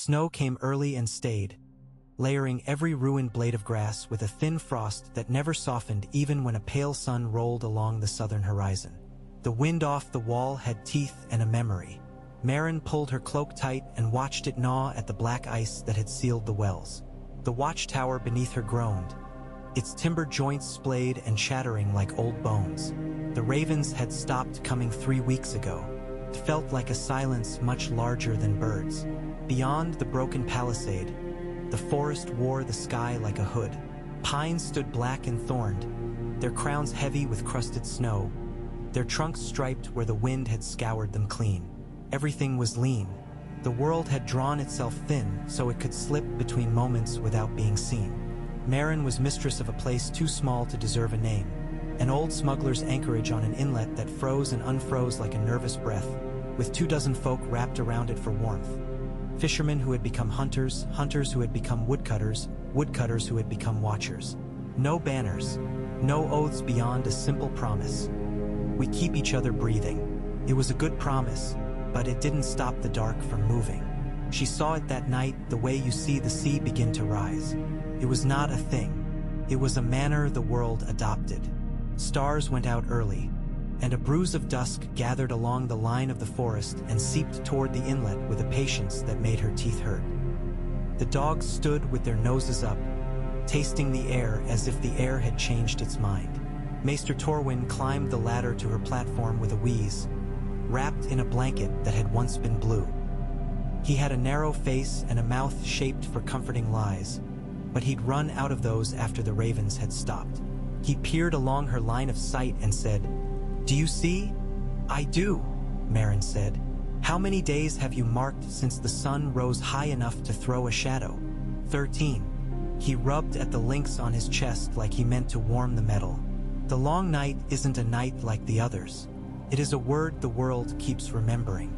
Snow came early and stayed, layering every ruined blade of grass with a thin frost that never softened even when a pale sun rolled along the southern horizon. The wind off the wall had teeth and a memory. Maren pulled her cloak tight and watched it gnaw at the black ice that had sealed the wells. The watchtower beneath her groaned, its timber joints splayed and chattering like old bones. The ravens had stopped coming 3 weeks ago. It felt like a silence much larger than birds. Beyond the broken palisade, the forest wore the sky like a hood. Pines stood black and thorned, their crowns heavy with crusted snow, their trunks striped where the wind had scoured them clean. Everything was lean. The world had drawn itself thin so it could slip between moments without being seen. Maren was mistress of a place too small to deserve a name, an old smuggler's anchorage on an inlet that froze and unfroze like a nervous breath, with 24 folk wrapped around it for warmth. Fishermen who had become hunters, hunters who had become woodcutters, woodcutters who had become watchers. No banners, no oaths beyond a simple promise. We keep each other breathing. It was a good promise, but it didn't stop the dark from moving. She saw it that night the way you see the sea begin to rise. It was not a thing. It was a manner the world adopted. Stars went out early, and a bruise of dusk gathered along the line of the forest and seeped toward the inlet with a patience that made her teeth hurt. The dogs stood with their noses up, tasting the air as if the air had changed its mind. Maester Torwin climbed the ladder to her platform with a wheeze, wrapped in a blanket that had once been blue. He had a narrow face and a mouth shaped for comforting lies, but he'd run out of those after the ravens had stopped. He peered along her line of sight and said, "Do you see?" "I do," Maren said. "How many days have you marked since the sun rose high enough to throw a shadow?" 13. He rubbed at the links on his chest like he meant to warm the metal. The long night isn't a night like the others. It is a word the world keeps remembering.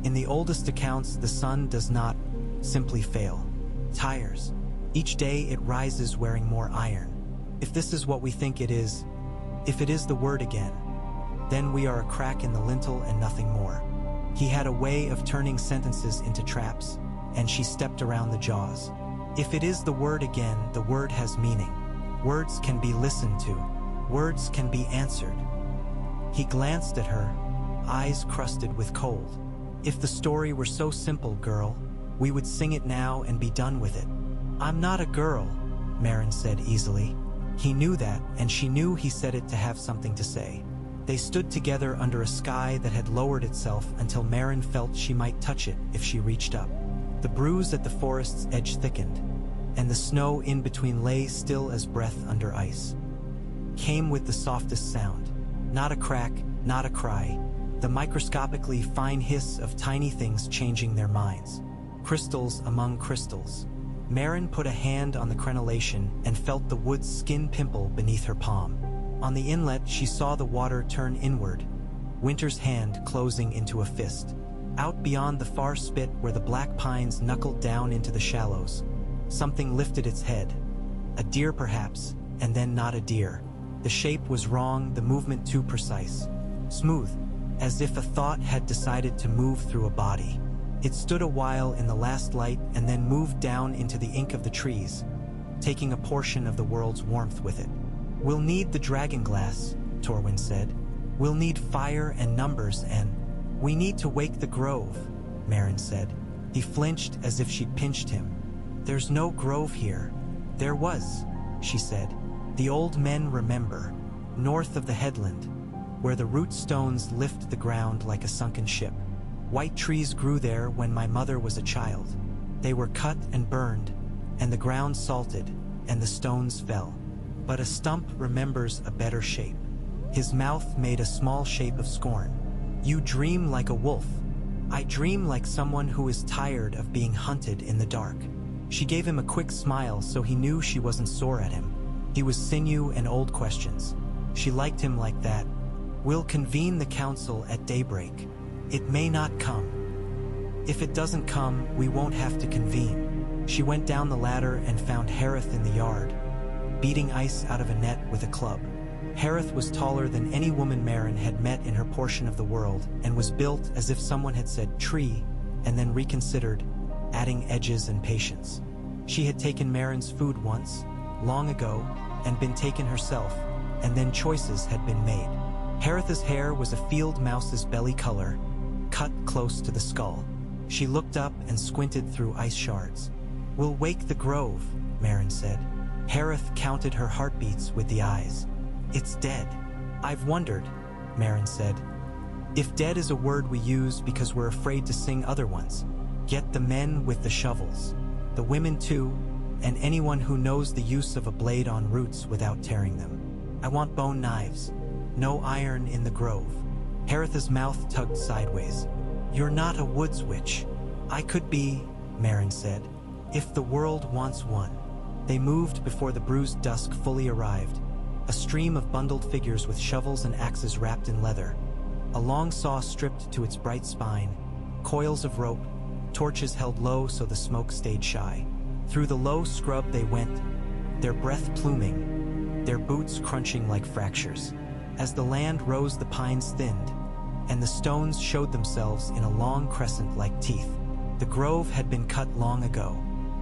In the oldest accounts, the sun does not simply fail. It tires. Each day it rises wearing more iron. If this is what we think it is, if it is the word again, then we are a crack in the lintel and nothing more. He had a way of turning sentences into traps, and she stepped around the jaws. If it is the word again, the word has meaning. Words can be listened to. Words can be answered. He glanced at her, eyes crusted with cold. If the story were so simple, girl, we would sing it now and be done with it. "I'm not a girl," Maren said easily. He knew that, and she knew he said it to have something to say. They stood together under a sky that had lowered itself until Maren felt she might touch it if she reached up. The bruise at the forest's edge thickened, and the snow in between lay still as breath under ice. Came with the softest sound. Not a crack, not a cry. The microscopically fine hiss of tiny things changing their minds. Crystals among crystals. Maren put a hand on the crenellation and felt the wood's skin pimple beneath her palm. On the inlet, she saw the water turn inward, winter's hand closing into a fist. Out beyond the far spit where the black pines knuckled down into the shallows, something lifted its head. A deer perhaps, and then not a deer. The shape was wrong, the movement too precise. Smooth, as if a thought had decided to move through a body. It stood a while in the last light and then moved down into the ink of the trees, taking a portion of the world's warmth with it. "We'll need the dragon glass," Torwin said. "We'll need fire and numbers and—" "We need to wake the grove," Maren said. He flinched as if she'd pinched him. "There's no grove here." "There was," she said. "The old men remember. North of the headland, where the root stones lift the ground like a sunken ship. White trees grew there when my mother was a child. They were cut and burned, and the ground salted, and the stones fell. But a stump remembers a better shape." His mouth made a small shape of scorn. "You dream like a wolf. I dream like someone who is tired of being hunted in the dark." She gave him a quick smile so he knew she wasn't sore at him. He was sinew and old questions. She liked him like that. "We'll convene the council at daybreak. It may not come. If it doesn't come, we won't have to convene." She went down the ladder and found Harith in the yard, beating ice out of a net with a club. Harith was taller than any woman Maren had met in her portion of the world and was built as if someone had said tree and then reconsidered adding edges and patience. She had taken Marin's food once, long ago, and been taken herself, and then choices had been made. Haritha's hair was a field mouse's belly color, cut close to the skull. She looked up and squinted through ice shards. "We'll wake the grove," Marin said. Harith counted her heartbeats with the eyes. "It's dead." "I've wondered," Marin said, "if dead is a word we use because we're afraid to sing other ones. Get the men with the shovels. The women too, and anyone who knows the use of a blade on roots without tearing them. I want bone knives. No iron in the grove." Haritha's mouth tugged sideways. "You're not a woods witch." "I could be," Marin said, "if the world wants one." They moved before the bruised dusk fully arrived. A stream of bundled figures with shovels and axes wrapped in leather. A long saw stripped to its bright spine. Coils of rope, torches held low so the smoke stayed shy. Through the low scrub they went, their breath pluming, their boots crunching like fractures. As the land rose, the pines thinned, and the stones showed themselves in a long crescent like teeth. The grove had been cut long ago.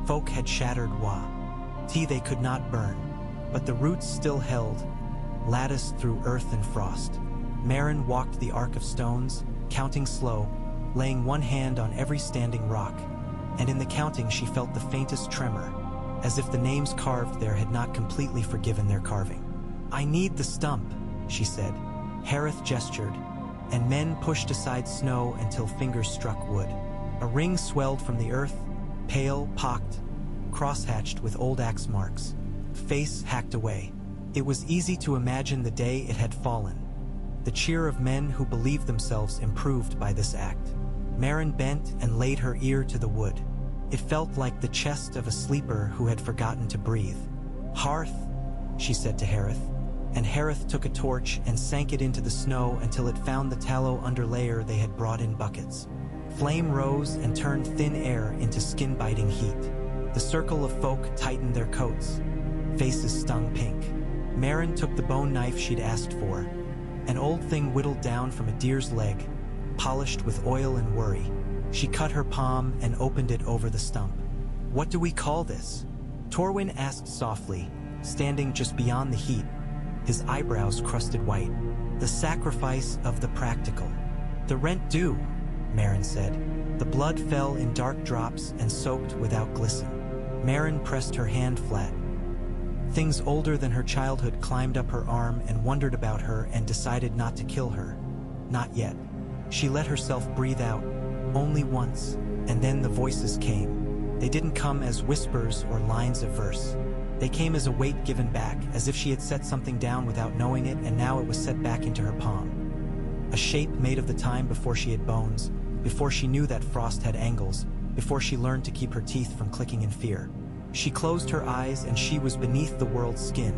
Folk had shattered tea they could not burn, but the roots still held, latticed through earth and frost. Marin walked the arc of stones, counting slow, laying one hand on every standing rock, and in the counting she felt the faintest tremor, as if the names carved there had not completely forgiven their carving. "I need the stump," she said. Harith gestured, and men pushed aside snow until fingers struck wood. A ring swelled from the earth, pale, pocked, crosshatched with old axe marks, face hacked away. It was easy to imagine the day it had fallen, the cheer of men who believed themselves improved by this act. Marin bent and laid her ear to the wood. It felt like the chest of a sleeper who had forgotten to breathe. "Hearth," she said to Harith, and Harith took a torch and sank it into the snow until it found the tallow underlayer they had brought in buckets. Flame rose and turned thin air into skin-biting heat. The circle of folk tightened their coats. Faces stung pink. Marin took the bone knife she'd asked for, an old thing whittled down from a deer's leg, polished with oil and worry. She cut her palm and opened it over the stump. "What do we call this?" Torwin asked softly, standing just beyond the heat, his eyebrows crusted white. "The sacrifice of the practical." "The rent due," Marin said. The blood fell in dark drops and soaked without glisten. Marin pressed her hand flat. Things older than her childhood climbed up her arm and wondered about her and decided not to kill her. Not yet. She let herself breathe out, only once, and then the voices came. They didn't come as whispers or lines of verse. They came as a weight given back, as if she had set something down without knowing it and now it was set back into her palm. A shape made of the time before she had bones, before she knew that frost had angles, before she learned to keep her teeth from clicking in fear. She closed her eyes and she was beneath the world's skin,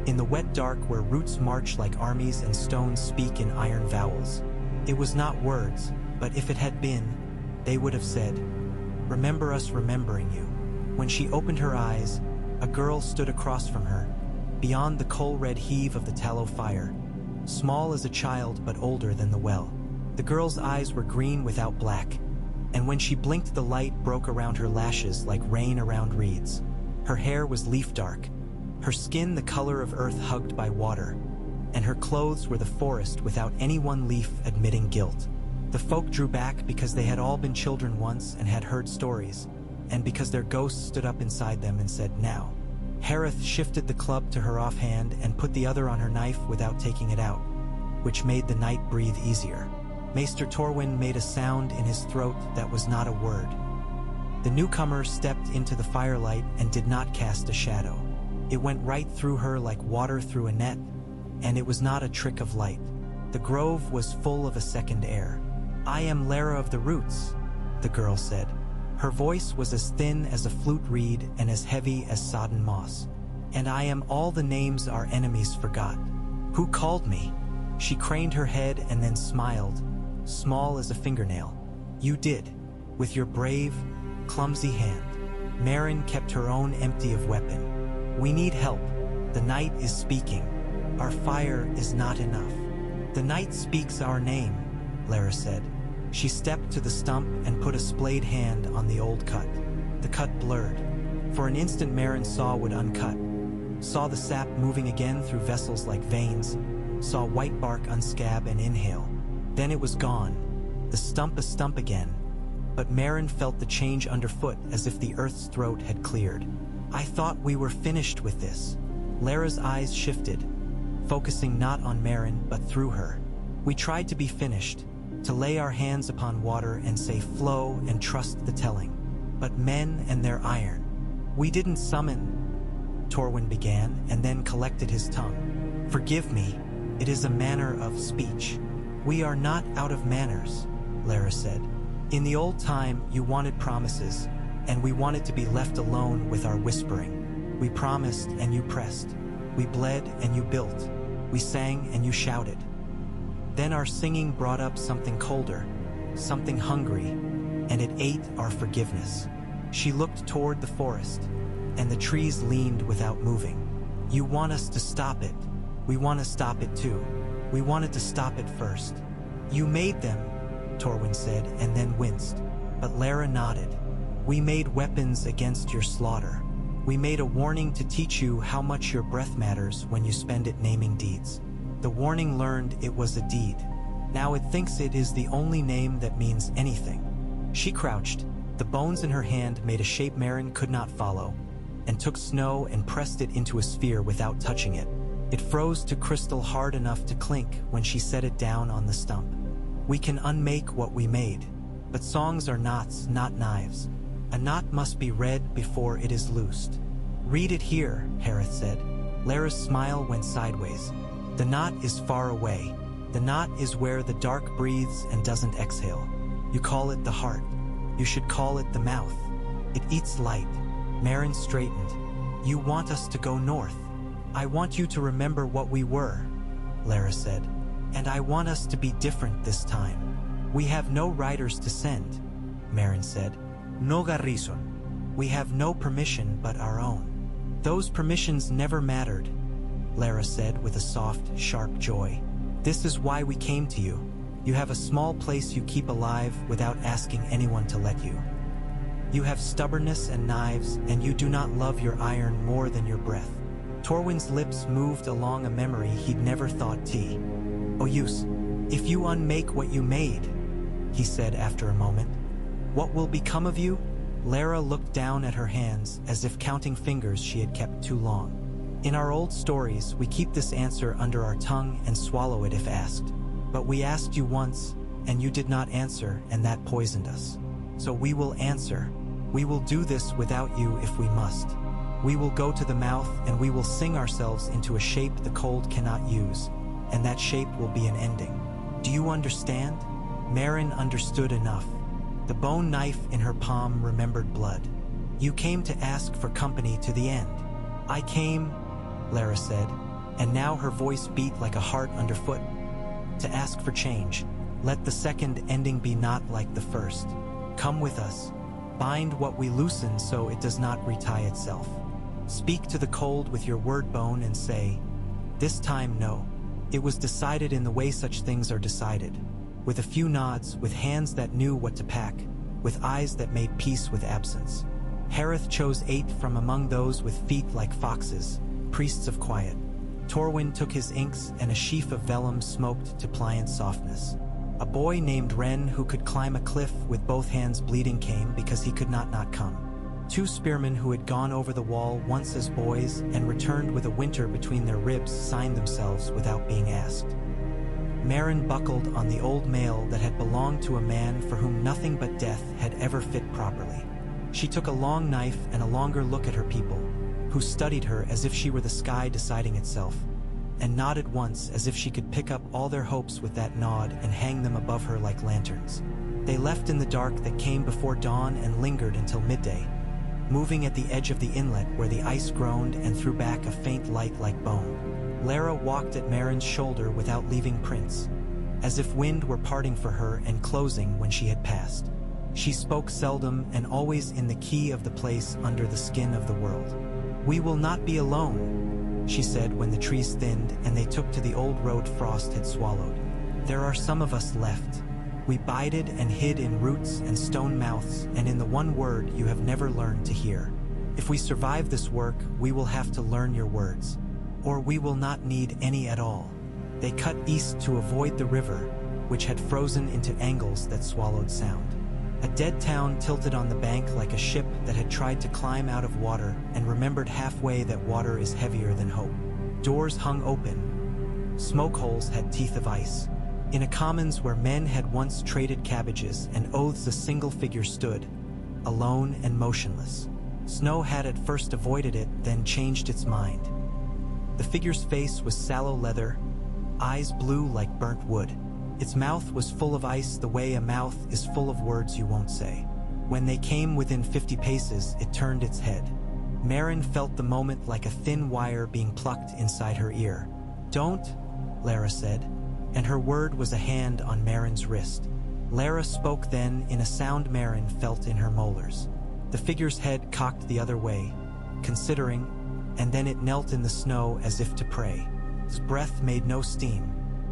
in the wet dark where roots march like armies and stones speak in iron vowels. It was not words, but if it had been, they would have said, "Remember us remembering you." When she opened her eyes, a girl stood across from her, beyond the coal-red heave of the tallow fire, small as a child but older than the well. The girl's eyes were green without black, and when she blinked the light broke around her lashes like rain around reeds. Her hair was leaf dark, her skin the color of earth hugged by water, and her clothes were the forest without any one leaf admitting guilt. The folk drew back because they had all been children once and had heard stories, and because their ghosts stood up inside them and said, "Now." Harith shifted the club to her offhand and put the other on her knife without taking it out, which made the night breathe easier. Maester Torwin made a sound in his throat that was not a word. The newcomer stepped into the firelight and did not cast a shadow. It went right through her like water through a net, and it was not a trick of light. The grove was full of a second air. "I am Lara of the Roots," the girl said. Her voice was as thin as a flute reed and as heavy as sodden moss. "And I am all the names our enemies forgot." "Who called me?" She craned her head and then smiled, small as a fingernail. "You did, with your brave, clumsy hand." Marin kept her own empty of weapon. "We need help. The night is speaking. Our fire is not enough." "The night speaks our name," Lara said. She stepped to the stump and put a splayed hand on the old cut. The cut blurred. For an instant Maren saw what uncut. Saw the sap moving again through vessels like veins. Saw white bark unscab and inhale. Then it was gone. The stump a stump again. But Maren felt the change underfoot as if the earth's throat had cleared. I thought we were finished with this. Lara's eyes shifted, focusing not on Maren but through her. We tried to be finished, to lay our hands upon water and say flow and trust the telling. But men and their iron. We didn't summon, Torwin began, and then collected his tongue. Forgive me, it is a manner of speech. We are not out of manners, Lara said. In the old time, you wanted promises, and we wanted to be left alone with our whispering. We promised and you pressed. We bled and you built. We sang and you shouted. Then our singing brought up something colder, something hungry, and it ate our forgiveness. She looked toward the forest, and the trees leaned without moving. You want us to stop it. We want to stop it too. We wanted to stop it first. You made them, Torwin said, and then winced. But Lara nodded. We made weapons against your slaughter. We made a warning to teach you how much your breath matters when you spend it naming deeds. The warning learned it was a deed. Now it thinks it is the only name that means anything. She crouched. The bones in her hand made a shape Maren could not follow, and took snow and pressed it into a sphere without touching it. It froze to crystal hard enough to clink when she set it down on the stump. We can unmake what we made, but songs are knots, not knives. A knot must be read before it is loosed. Read it here, Harith said. Lara's smile went sideways. The knot is far away. The knot is where the dark breathes and doesn't exhale. You call it the heart. You should call it the mouth. It eats light. Maren straightened. You want us to go north. I want you to remember what we were, Lara said. And I want us to be different this time. We have no riders to send, Maren said. No garrison. We have no permission but our own. Those permissions never mattered, Lara said with a soft, sharp joy. This is why we came to you. You have a small place you keep alive without asking anyone to let you. You have stubbornness and knives, and you do not love your iron more than your breath. Torwin's lips moved along a memory he'd never thought T. Oyus, if you unmake what you made, he said after a moment, what will become of you? Lara looked down at her hands as if counting fingers she had kept too long. In our old stories, we keep this answer under our tongue and swallow it if asked. But we asked you once, and you did not answer, and that poisoned us. So we will answer. We will do this without you if we must. We will go to the mouth, and we will sing ourselves into a shape the cold cannot use, and that shape will be an ending. Do you understand? Maren understood enough. The bone knife in her palm remembered blood. You came to ask for company to the end. I came, Lara said, and now her voice beat like a heart underfoot. To ask for change. Let the second ending be not like the first. Come with us. Bind what we loosen so it does not retie itself. Speak to the cold with your word bone and say, this time no. It was decided in the way such things are decided. With a few nods, with hands that knew what to pack, with eyes that made peace with absence. Harith chose 8 from among those with feet like foxes, priests of quiet. Torwin took his inks and a sheaf of vellum smoked to pliant softness. A boy named Ren who could climb a cliff with both hands bleeding came because he could not come. 2 spearmen who had gone over the wall once as boys and returned with a winter between their ribs signed themselves without being asked. Maren buckled on the old mail that had belonged to a man for whom nothing but death had ever fit properly. She took a long knife and a longer look at her people, who studied her as if she were the sky deciding itself, and nodded once as if she could pick up all their hopes with that nod and hang them above her like lanterns. They left in the dark that came before dawn and lingered until midday, moving at the edge of the inlet where the ice groaned and threw back a faint light like bone. Lara walked at Maren's shoulder without leaving prints, as if wind were parting for her and closing when she had passed. She spoke seldom and always in the key of the place under the skin of the world. We will not be alone, she said when the trees thinned and they took to the old road frost had swallowed. There are some of us left. We bided and hid in roots and stone mouths and in the one word you have never learned to hear. If we survive this work, we will have to learn your words, or we will not need any at all. They cut east to avoid the river, which had frozen into angles that swallowed sound. A dead town tilted on the bank like a ship that had tried to climb out of water and remembered halfway that water is heavier than hope. Doors hung open. Smoke holes had teeth of ice. In a commons where men had once traded cabbages and oaths, a single figure stood, alone and motionless. Snow had at first avoided it, then changed its mind. The figure's face was sallow leather, eyes blue like burnt wood. Its mouth was full of ice the way a mouth is full of words you won't say. When they came within 50 paces, it turned its head. Maren felt the moment like a thin wire being plucked inside her ear. "Don't," Lara said, and her word was a hand on Maren's wrist. Lara spoke then in a sound Maren felt in her molars. The figure's head cocked the other way, considering, and then it knelt in the snow as if to pray. Its breath made no steam.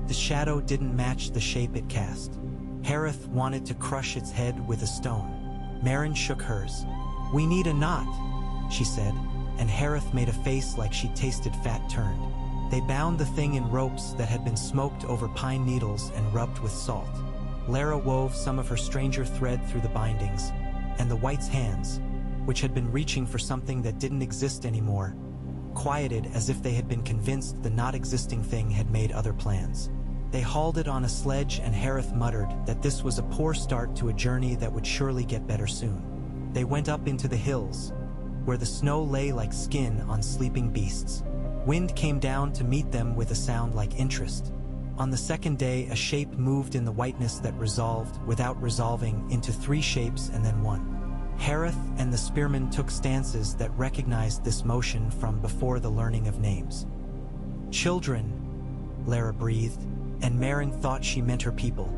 The shadow didn't match the shape it cast. Harith wanted to crush its head with a stone. Maren shook hers. "We need a knot," she said, and Harith made a face like she'd tasted fat turned. They bound the thing in ropes that had been smoked over pine needles and rubbed with salt. Lara wove some of her stranger thread through the bindings, and the White's hands, which had been reaching for something that didn't exist anymore, quieted as if they had been convinced the not-existing thing had made other plans. They hauled it on a sledge, and Harith muttered that this was a poor start to a journey that would surely get better soon. They went up into the hills, where the snow lay like skin on sleeping beasts. Wind came down to meet them with a sound like interest. On the second day, a shape moved in the whiteness that resolved, without resolving, into 3 shapes and then 1. Harith and the spearmen took stances that recognized this motion from before the learning of names. "Children," Lara breathed, and Maren thought she meant her people.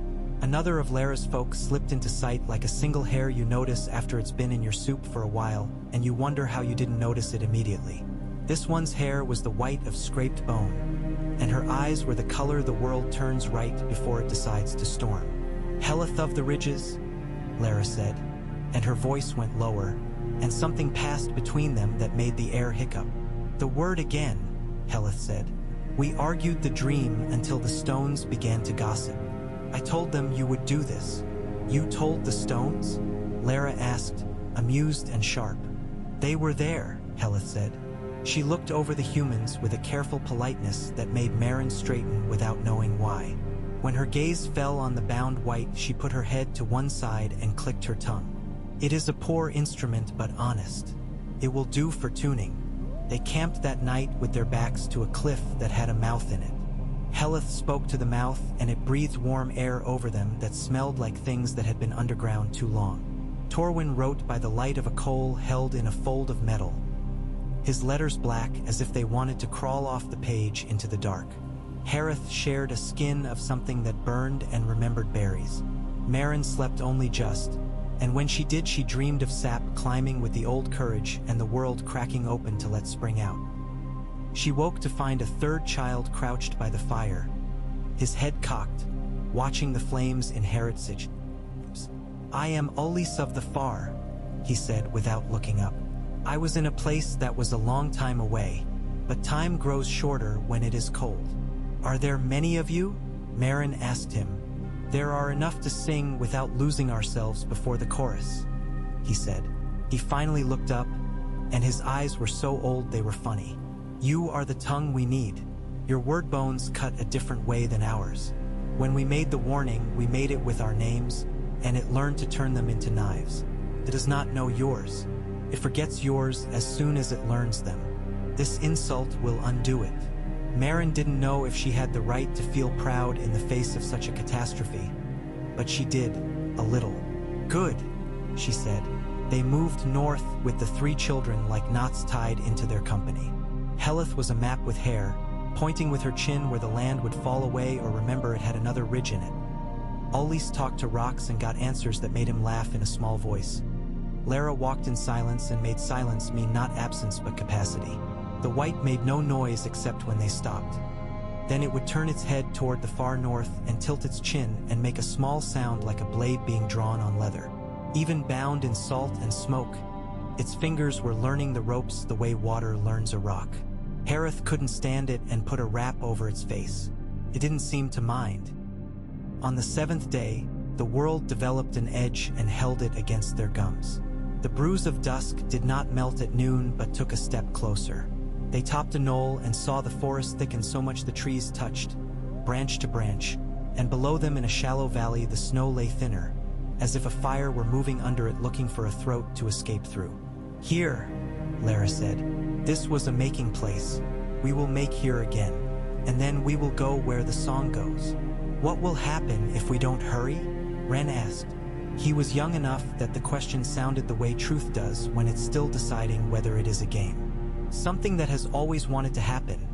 Another of Lara's folk slipped into sight like a single hair you notice after it's been in your soup for a while, and you wonder how you didn't notice it immediately. This one's hair was the white of scraped bone, and her eyes were the color the world turns right before it decides to storm. "Heleth of the Ridges," Lara said, and her voice went lower, and something passed between them that made the air hiccup. "The word again," Heleth said. "We argued the dream until the stones began to gossip. I told them you would do this." "You told the stones?" Lara asked, amused and sharp. "They were there," Heleth said. She looked over the humans with a careful politeness that made Maren straighten without knowing why. When her gaze fell on the bound White, she put her head to one side and clicked her tongue. "It is a poor instrument, but honest. It will do for tuning." They camped that night with their backs to a cliff that had a mouth in it. Heleth spoke to the mouth, and it breathed warm air over them that smelled like things that had been underground too long. Torwin wrote by the light of a coal held in a fold of metal, his letters black as if they wanted to crawl off the page into the dark. Harith shared a skin of something that burned and remembered berries. Maren slept only just, and when she did, she dreamed of sap climbing with the old courage and the world cracking open to let spring out. She woke to find a 3rd child crouched by the fire, his head cocked, watching the flames in Harith's. "I am Ulis of the Far," he said without looking up. "I was in a place that was a long time away, but time grows shorter when it is cold." "Are there many of you?" Maren asked him. "There are enough to sing without losing ourselves before the chorus," he said. He finally looked up, and his eyes were so old they were funny. "You are the tongue we need. Your word bones cut a different way than ours. When we made the warning, we made it with our names, and it learned to turn them into knives. It does not know yours. It forgets yours as soon as it learns them. This insult will undo it." Maren didn't know if she had the right to feel proud in the face of such a catastrophe, but she did, a little. "Good," she said. They moved north with the 3 children like knots tied into their company. Heleth was a map with hair, pointing with her chin where the land would fall away or remember it had another ridge in it. Ulis talked to rocks and got answers that made him laugh in a small voice. Lara walked in silence and made silence mean not absence but capacity. The White made no noise except when they stopped. Then it would turn its head toward the far north and tilt its chin and make a small sound like a blade being drawn on leather. Even bound in salt and smoke, its fingers were learning the ropes the way water learns a rock. Harith couldn't stand it and put a wrap over its face. It didn't seem to mind. On the 7th day, the world developed an edge and held it against their gums. The bruise of dusk did not melt at noon but took a step closer. They topped a knoll and saw the forest thicken so much the trees touched, branch to branch, and below them in a shallow valley the snow lay thinner, as if a fire were moving under it looking for a throat to escape through. "Here," Lara said. "This was a making place. We will make here again, and then we will go where the song goes." "What will happen if we don't hurry?" Ren asked. He was young enough that the question sounded the way truth does when it's still deciding whether it is a game. "Something that has always wanted to happen,"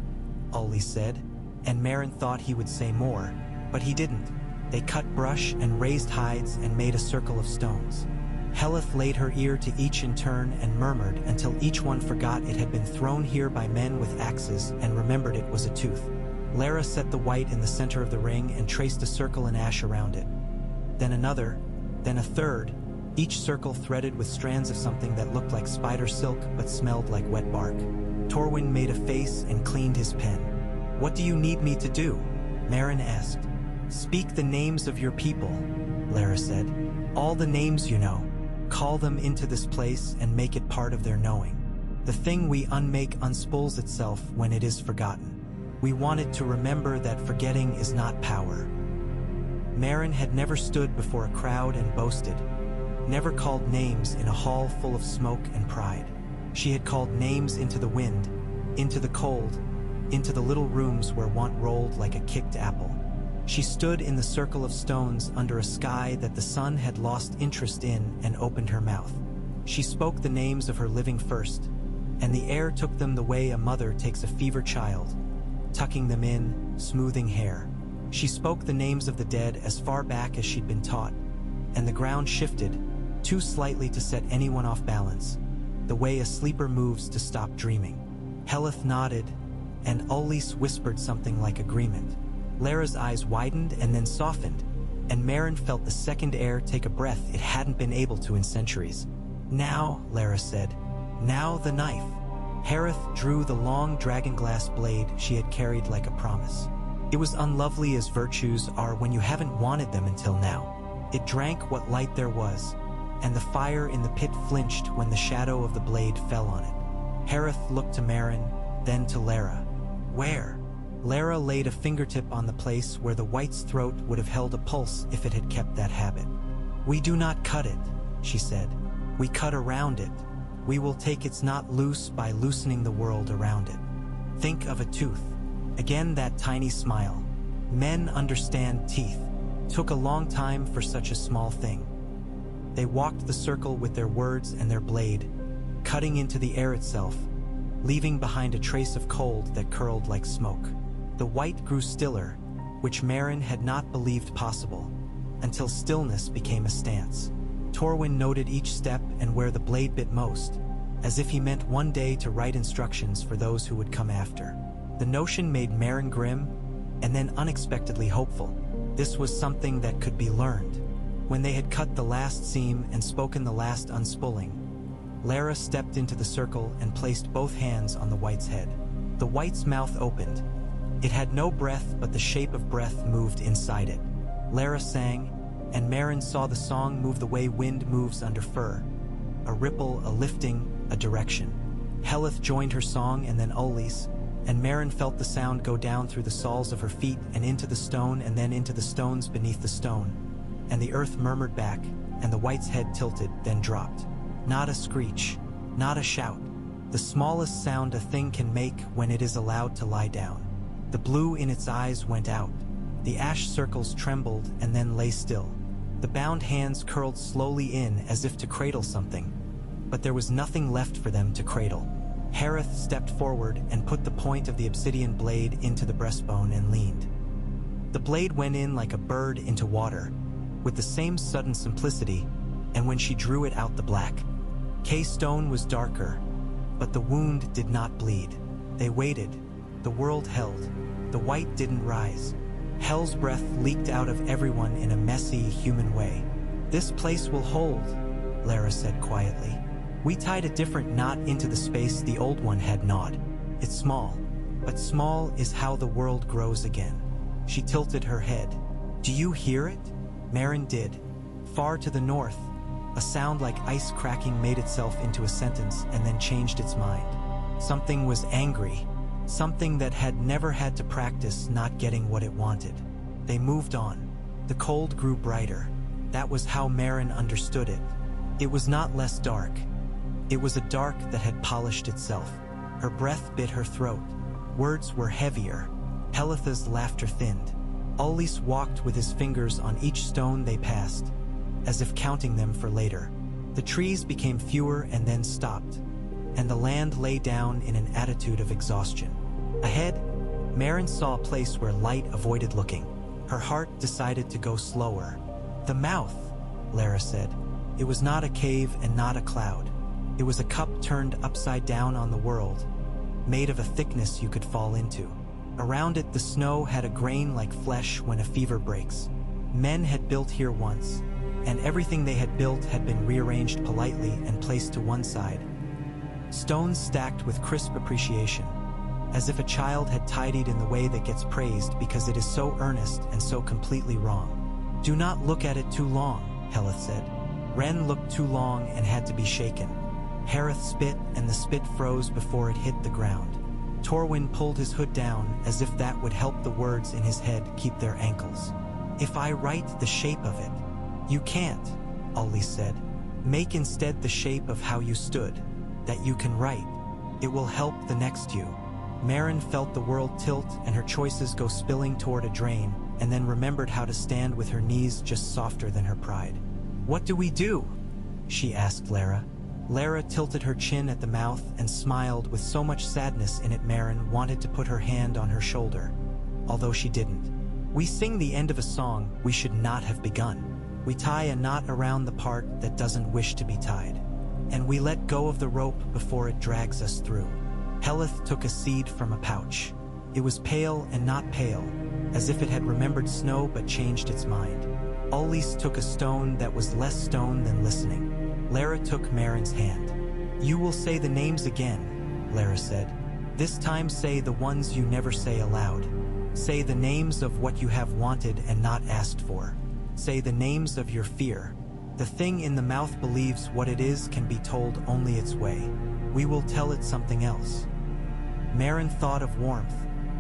Ulli said, and Meren thought he would say more, but he didn't. They cut brush and raised hides and made a circle of stones. Heleth laid her ear to each in turn and murmured until each one forgot it had been thrown here by men with axes and remembered it was a tooth. Lara set the white in the center of the ring and traced a circle in ash around it. Then another, then a third, each circle threaded with strands of something that looked like spider silk but smelled like wet bark. Torwin made a face and cleaned his pen. "What do you need me to do?" Meren asked. "Speak the names of your people," Lara said. "All the names you know. Call them into this place and make it part of their knowing. The thing we unmake unspools itself when it is forgotten. We want it to remember that forgetting is not power." Meren had never stood before a crowd and boasted, never called names in a hall full of smoke and pride. She had called names into the wind, into the cold, into the little rooms where want rolled like a kicked apple. She stood in the circle of stones under a sky that the sun had lost interest in and opened her mouth. She spoke the names of her living first, and the air took them the way a mother takes a fevered child, tucking them in, smoothing hair. She spoke the names of the dead as far back as she'd been taught, and the ground shifted, too slightly to set anyone off balance, the way a sleeper moves to stop dreaming. Heleth nodded, and Ullis whispered something like agreement. Lara's eyes widened and then softened, and Meren felt the second air take a breath it hadn't been able to in centuries. "Now," Lara said, "now the knife." Harith drew the long dragonglass blade she had carried like a promise. It was unlovely as virtues are when you haven't wanted them until now. It drank what light there was, and the fire in the pit flinched when the shadow of the blade fell on it. Harith looked to Meren, then to Lara. "Where?" Lara laid a fingertip on the place where the white's throat would have held a pulse if it had kept that habit. "We do not cut it," she said. "We cut around it. We will take its knot loose by loosening the world around it. Think of a tooth." Again that tiny smile. Men understand teeth. Took a long time for such a small thing. They walked the circle with their words and their blade, cutting into the air itself, leaving behind a trace of cold that curled like smoke. The white grew stiller, which Meren had not believed possible, until stillness became a stance. Torwin noted each step and where the blade bit most, as if he meant one day to write instructions for those who would come after. The notion made Meren grim, and then unexpectedly hopeful. This was something that could be learned. When they had cut the last seam and spoken the last unspooling, Lara stepped into the circle and placed both hands on the white's head. The white's mouth opened. It had no breath, but the shape of breath moved inside it. Lara sang, and Meren saw the song move the way wind moves under fur. A ripple, a lifting, a direction. Heleth joined her song and then Ullis, and Meren felt the sound go down through the soles of her feet and into the stone and then into the stones beneath the stone. And the earth murmured back, and the white's head tilted, then dropped. Not a screech, not a shout. The smallest sound a thing can make when it is allowed to lie down. The blue in its eyes went out. The ash circles trembled and then lay still. The bound hands curled slowly in as if to cradle something, but there was nothing left for them to cradle. Harith stepped forward and put the point of the obsidian blade into the breastbone and leaned. The blade went in like a bird into water, with the same sudden simplicity, and when she drew it out the black. K stone was darker, but the wound did not bleed. They waited, The world held. The white didn't rise. Hell's breath leaked out of everyone in a messy, human way. "This place will hold," Lara said quietly. "We tied a different knot into the space the old one had gnawed. It's small, but small is how the world grows again." She tilted her head. "Do you hear it?" Maren did. Far to the north, a sound like ice cracking made itself into a sentence and then changed its mind. Something was angry. Something that had never had to practice not getting what it wanted. They moved on. The cold grew brighter. That was how Maren understood it. It was not less dark. It was a dark that had polished itself. Her breath bit her throat. Words were heavier. Helitha's laughter thinned. Ullis walked with his fingers on each stone they passed, as if counting them for later. The trees became fewer and then stopped, and the land lay down in an attitude of exhaustion. Ahead, Maren saw a place where light avoided looking. Her heart decided to go slower. "The mouth," Lara said. It was not a cave and not a cloud. It was a cup turned upside down on the world, made of a thickness you could fall into. Around it, the snow had a grain like flesh when a fever breaks. Men had built here once, and everything they had built had been rearranged politely and placed to one side. Stones stacked with crisp appreciation, as if a child had tidied in the way that gets praised because it is so earnest and so completely wrong. "Do not look at it too long," Helith said. Ren looked too long and had to be shaken. Harith spit, and the spit froze before it hit the ground. Torwin pulled his hood down as if that would help the words in his head keep their ankles. "If I write the shape of it." "You can't," Ullis said. "Make instead the shape of how you stood, that you can write. It will help the next you." Maren felt the world tilt and her choices go spilling toward a drain, and then remembered how to stand with her knees just softer than her pride. "What do we do?" she asked Lara. Lara tilted her chin at the mouth and smiled with so much sadness in it Maren wanted to put her hand on her shoulder, although she didn't. "We sing the end of a song we should not have begun. We tie a knot around the part that doesn't wish to be tied. And we let go of the rope before it drags us through." Helith took a seed from a pouch. It was pale and not pale, as if it had remembered snow but changed its mind. Ullis took a stone that was less stone than listening. Lara took Maren's hand. "You will say the names again," Lara said. "This time say the ones you never say aloud. Say the names of what you have wanted and not asked for. Say the names of your fear. The thing in the mouth believes what it is can be told only its way. We will tell it something else." Maren thought of warmth,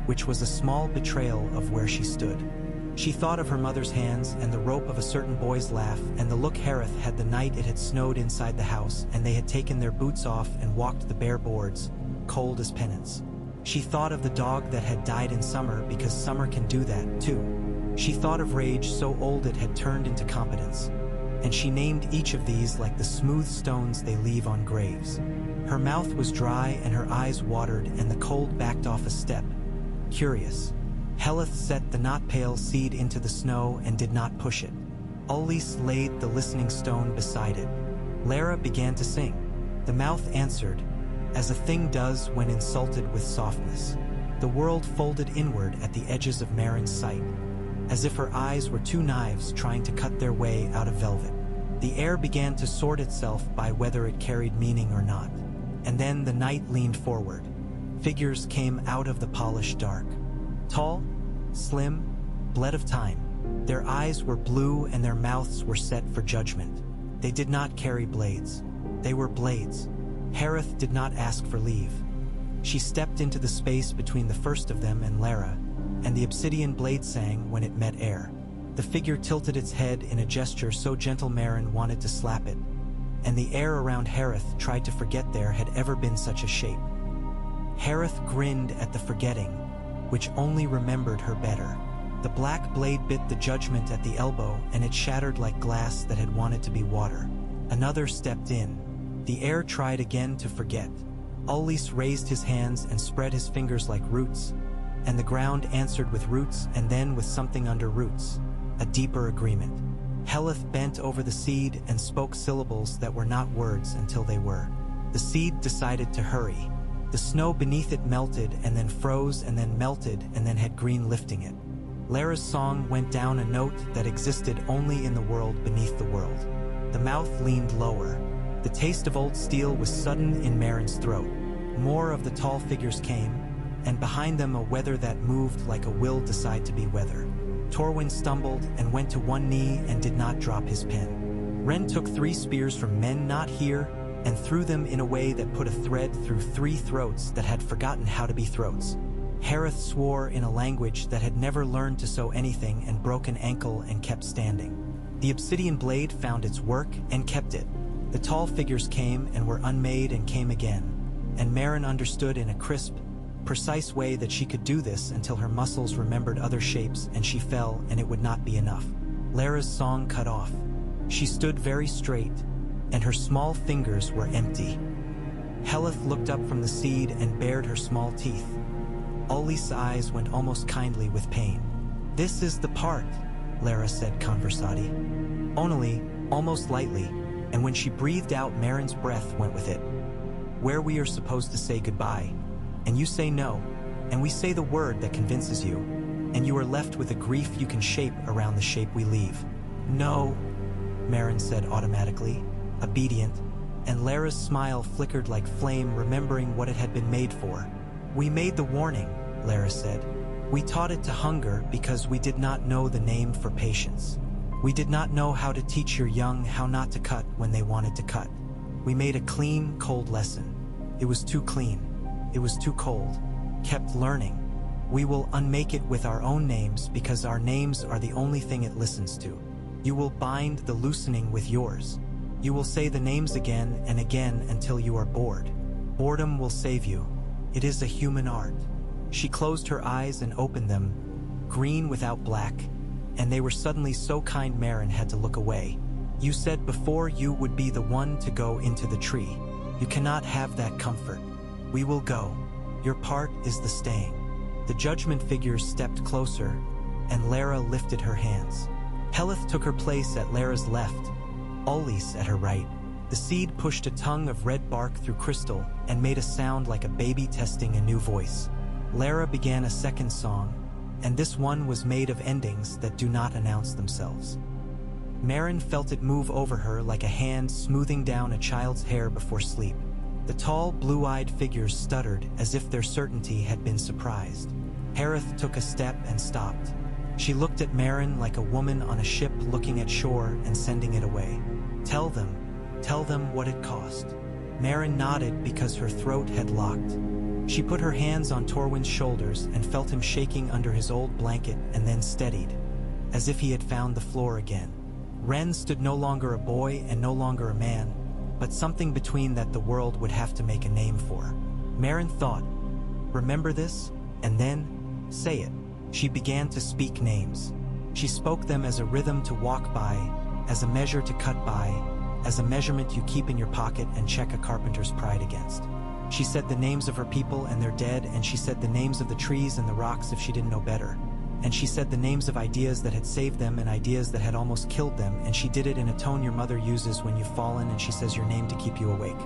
which was a small betrayal of where she stood. She thought of her mother's hands and the rope of a certain boy's laugh and the look Harith had the night it had snowed inside the house and they had taken their boots off and walked the bare boards, cold as penance. She thought of the dog that had died in summer because summer can do that, too. She thought of rage so old it had turned into competence. And she named each of these like the smooth stones they leave on graves. Her mouth was dry and her eyes watered and the cold backed off a step. Curious. Helith set the not pale seed into the snow and did not push it. Ullis laid the listening stone beside it. Lara began to sing. The mouth answered, as a thing does when insulted with softness. The world folded inward at the edges of Maren's sight, as if her eyes were two knives trying to cut their way out of velvet. The air began to sort itself by whether it carried meaning or not. And then the night leaned forward. Figures came out of the polished dark. Tall, slim, bled of time. Their eyes were blue and their mouths were set for judgment. They did not carry blades. They were blades. Harith did not ask for leave. She stepped into the space between the first of them and Lara, and the obsidian blade sang when it met air. The figure tilted its head in a gesture so gentle Maren wanted to slap it, and the air around Harith tried to forget there had ever been such a shape. Harith grinned at the forgetting, which only remembered her better. The black blade bit the judgment at the elbow, and it shattered like glass that had wanted to be water. Another stepped in. The air tried again to forget. Ullis raised his hands and spread his fingers like roots, and the ground answered with roots and then with something under roots, a deeper agreement. Helith bent over the seed and spoke syllables that were not words until they were. The seed decided to hurry. The snow beneath it melted and then froze and then melted and then had green lifting it. Lara's song went down a note that existed only in the world beneath the world. The mouth leaned lower. The taste of old steel was sudden in Marin's throat. More of the tall figures came, and behind them a weather that moved like a will decide to be weather. Torwin stumbled and went to one knee and did not drop his pen. Ren took 3 spears from men not here and threw them in a way that put a thread through 3 throats that had forgotten how to be throats. Harith swore in a language that had never learned to sew anything and broke an ankle and kept standing. The obsidian blade found its work and kept it. The tall figures came and were unmade and came again, and Marin understood in a crisp, precise way that she could do this until her muscles remembered other shapes and she fell and it would not be enough. Lara's song cut off. She stood very straight, and her small fingers were empty. Helith looked up from the seed and bared her small teeth. Uly's eyes went almost kindly with pain. "This is the part," Lara said conversati. Only, almost lightly, and when she breathed out Marin's breath went with it. "Where we are supposed to say goodbye, and you say no, and we say the word that convinces you, and you are left with a grief you can shape around the shape we leave." "No," Marin said automatically, obedient, and Lara's smile flickered like flame remembering what it had been made for. "We made the warning," Lara said. "We taught it to hunger because we did not know the name for patience. We did not know how to teach your young how not to cut when they wanted to cut. We made a clean, cold lesson. It was too clean. It was too cold. Kept learning. We will unmake it with our own names because our names are the only thing it listens to. You will bind the loosening with yours. You will say the names again and again until you are bored. Boredom will save you. It is a human art." She closed her eyes and opened them, green without black, and they were suddenly so kind Marin had to look away. "You said before you would be the one to go into the tree. You cannot have that comfort. We will go. Your part is the staying." The judgment figures stepped closer, and Lara lifted her hands. Helith took her place at Lara's left, Uly's at her right. The seed pushed a tongue of red bark through crystal and made a sound like a baby testing a new voice. Lara began a second song, and this one was made of endings that do not announce themselves. Marin felt it move over her like a hand smoothing down a child's hair before sleep. The tall, blue-eyed figures stuttered as if their certainty had been surprised. Harith took a step and stopped. She looked at Marin like a woman on a ship looking at shore and sending it away. Tell them what it cost." Marin nodded because her throat had locked. She put her hands on Torwin's shoulders and felt him shaking under his old blanket and then steadied, as if he had found the floor again. Ren stood no longer a boy and no longer a man, but something between that the world would have to make a name for. Marin thought, "Remember this, and then, say it." She began to speak names. She spoke them as a rhythm to walk by, as a measure to cut by, as a measurement you keep in your pocket and check a carpenter's pride against. She said the names of her people and their dead, and she said the names of the trees and the rocks if she didn't know better. And she said the names of ideas that had saved them and ideas that had almost killed them, and she did it in a tone your mother uses when you've fallen, and she says your name to keep you awake.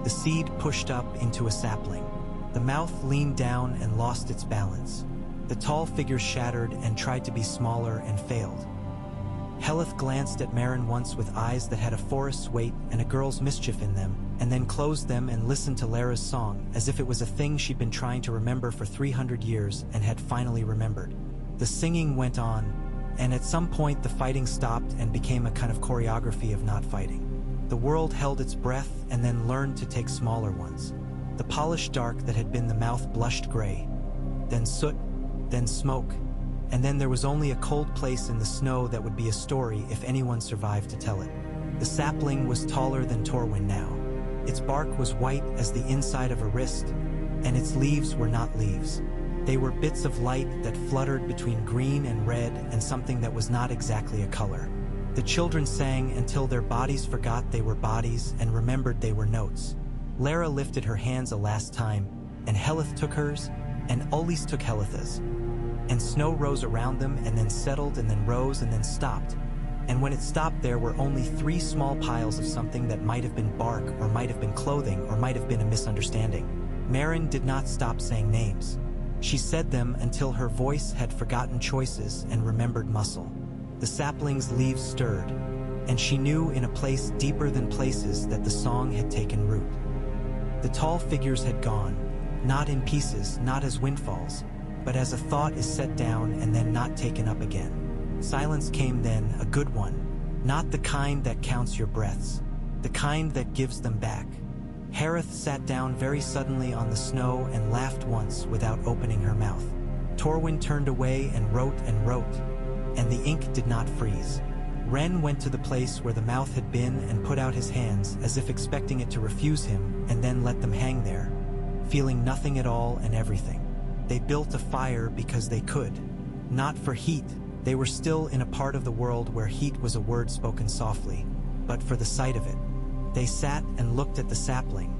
The seed pushed up into a sapling. The mouth leaned down and lost its balance. The tall figures shattered and tried to be smaller and failed. Helith glanced at Marin once with eyes that had a forest's weight and a girl's mischief in them, and then closed them and listened to Lara's song as if it was a thing she'd been trying to remember for 300 years and had finally remembered. The singing went on, and at some point the fighting stopped and became a kind of choreography of not fighting. The world held its breath and then learned to take smaller ones. The polished dark that had been the mouth blushed gray, then soot, then smoke, and then there was only a cold place in the snow that would be a story if anyone survived to tell it. The sapling was taller than Torwin now. Its bark was white as the inside of a wrist, and its leaves were not leaves. They were bits of light that fluttered between green and red and something that was not exactly a color. The children sang until their bodies forgot they were bodies and remembered they were notes. Lara lifted her hands a last time, and Helith took hers, and Uly's took Helith's. And snow rose around them and then settled and then rose and then stopped. And when it stopped there were only 3 small piles of something that might have been bark or might have been clothing or might have been a misunderstanding. Maren did not stop saying names. She said them until her voice had forgotten choices and remembered muscle. The sapling's leaves stirred, and she knew in a place deeper than places that the song had taken root. The tall figures had gone, not in pieces, not as windfalls, but as a thought is set down and then not taken up again. Silence came then, a good one, not the kind that counts your breaths, the kind that gives them back. Harith sat down very suddenly on the snow and laughed once without opening her mouth. Torwin turned away and wrote, and the ink did not freeze. Ren went to the place where the mouth had been and put out his hands as if expecting it to refuse him, and then let them hang there, feeling nothing at all and everything. They built a fire because they could. Not for heat, they were still in a part of the world where heat was a word spoken softly, but for the sight of it. They sat and looked at the sapling,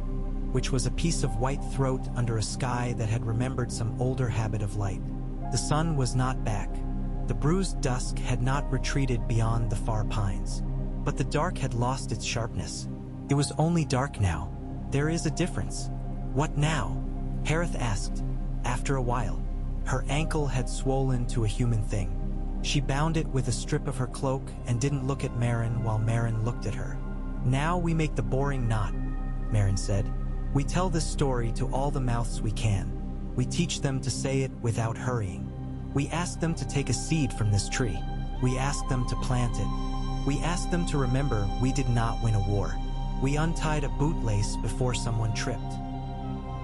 which was a piece of white throat under a sky that had remembered some older habit of light. The sun was not back. The bruised dusk had not retreated beyond the far pines. But the dark had lost its sharpness. It was only dark now. There is a difference. What now? Harith asked, after a while. Her ankle had swollen to a human thing. She bound it with a strip of her cloak and didn't look at Maren while Maren looked at her. Now we make the boring knot, Maren said. We tell this story to all the mouths we can. We teach them to say it without hurrying. We ask them to take a seed from this tree. We ask them to plant it. We ask them to remember we did not win a war. We untied a bootlace before someone tripped.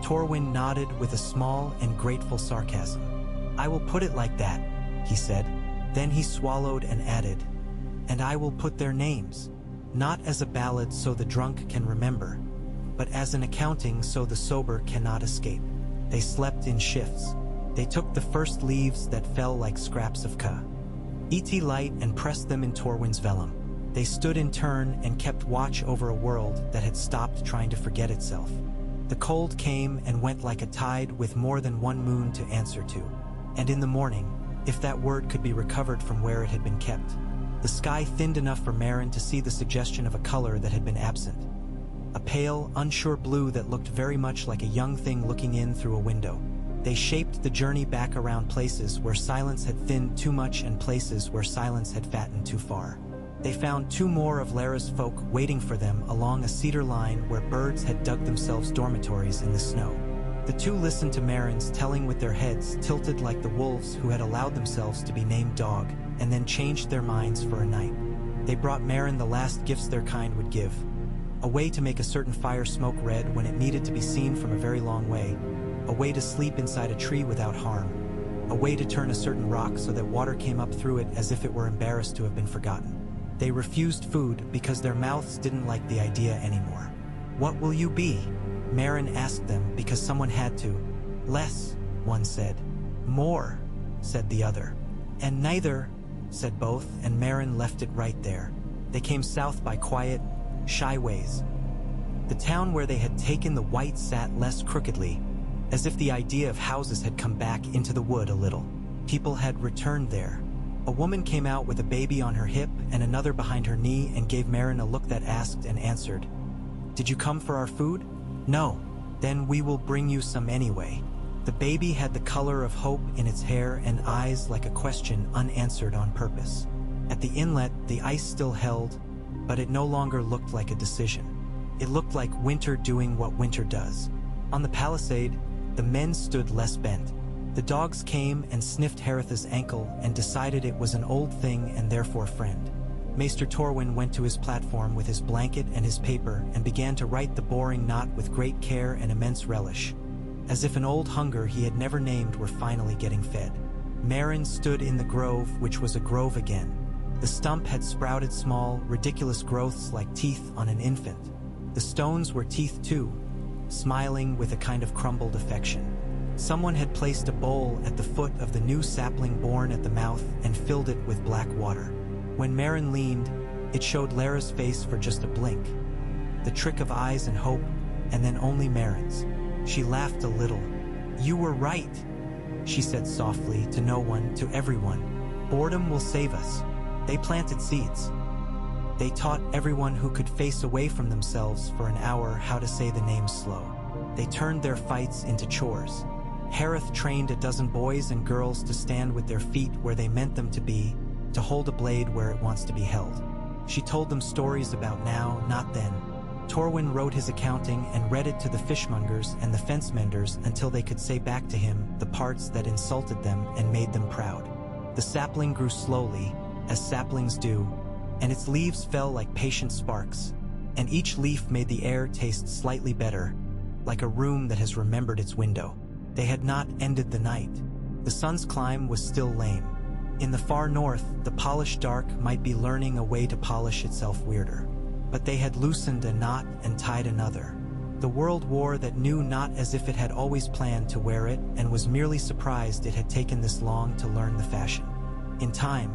Torwin nodded with a small and grateful sarcasm. I will put it like that, he said. Then he swallowed and added, and I will put their names, not as a ballad so the drunk can remember, but as an accounting so the sober cannot escape. They slept in shifts. They took the first leaves that fell like scraps of et light and pressed them in Torwin's vellum. They stood in turn and kept watch over a world that had stopped trying to forget itself. The cold came and went like a tide with more than one moon to answer to. And in the morning, if that word could be recovered from where it had been kept, the sky thinned enough for Maren to see the suggestion of a color that had been absent. A pale, unsure blue that looked very much like a young thing looking in through a window. They shaped the journey back around places where silence had thinned too much and places where silence had fattened too far. They found two more of Lara's folk waiting for them along a cedar line where birds had dug themselves dormitories in the snow. The two listened to Maren's telling with their heads tilted like the wolves who had allowed themselves to be named Dog, and then changed their minds for a night. They brought Maren the last gifts their kind would give. A way to make a certain fire smoke red when it needed to be seen from a very long way. A way to sleep inside a tree without harm. A way to turn a certain rock so that water came up through it as if it were embarrassed to have been forgotten. They refused food because their mouths didn't like the idea anymore. What will you be? Maren asked them because someone had to. Less, one said. More, said the other. And neither, said both, and Maren left it right there. They came south by quiet, shy ways. The town where they had taken the white sat less crookedly, as if the idea of houses had come back into the wood a little. People had returned there. A woman came out with a baby on her hip and another behind her knee and gave Maren a look that asked and answered. Did you come for our food? No. Then we will bring you some anyway. The baby had the color of hope in its hair and eyes like a question unanswered on purpose. At the inlet, the ice still held, but it no longer looked like a decision. It looked like winter doing what winter does. On the palisade, the men stood less bent. The dogs came and sniffed Harith's ankle and decided it was an old thing and therefore friend. Maester Torwin went to his platform with his blanket and his paper and began to write the boring knot with great care and immense relish, as if an old hunger he had never named were finally getting fed. Maren stood in the grove, which was a grove again. The stump had sprouted small, ridiculous growths like teeth on an infant. The stones were teeth too, smiling with a kind of crumbled affection. Someone had placed a bowl at the foot of the new sapling born at the mouth and filled it with black water. When Maren leaned, it showed Lara's face for just a blink. The trick of eyes and hope, and then only Maren's. She laughed a little. You were right, she said softly, to no one, to everyone. Boredom will save us. They planted seeds. They taught everyone who could face away from themselves for an hour how to say the name slow. They turned their fights into chores. Harith trained a dozen boys and girls to stand with their feet where they meant them to be, to hold a blade where it wants to be held. She told them stories about now, not then. Torwin wrote his accounting and read it to the fishmongers and the fence menders until they could say back to him the parts that insulted them and made them proud. The sapling grew slowly, as saplings do, and its leaves fell like patient sparks, and each leaf made the air taste slightly better, like a room that has remembered its window. They had not ended the night. The sun's climb was still lame. In the far north, the polished dark might be learning a way to polish itself weirder. But they had loosened a knot and tied another. The world wore that new knot as if it had always planned to wear it and was merely surprised it had taken this long to learn the fashion. In time,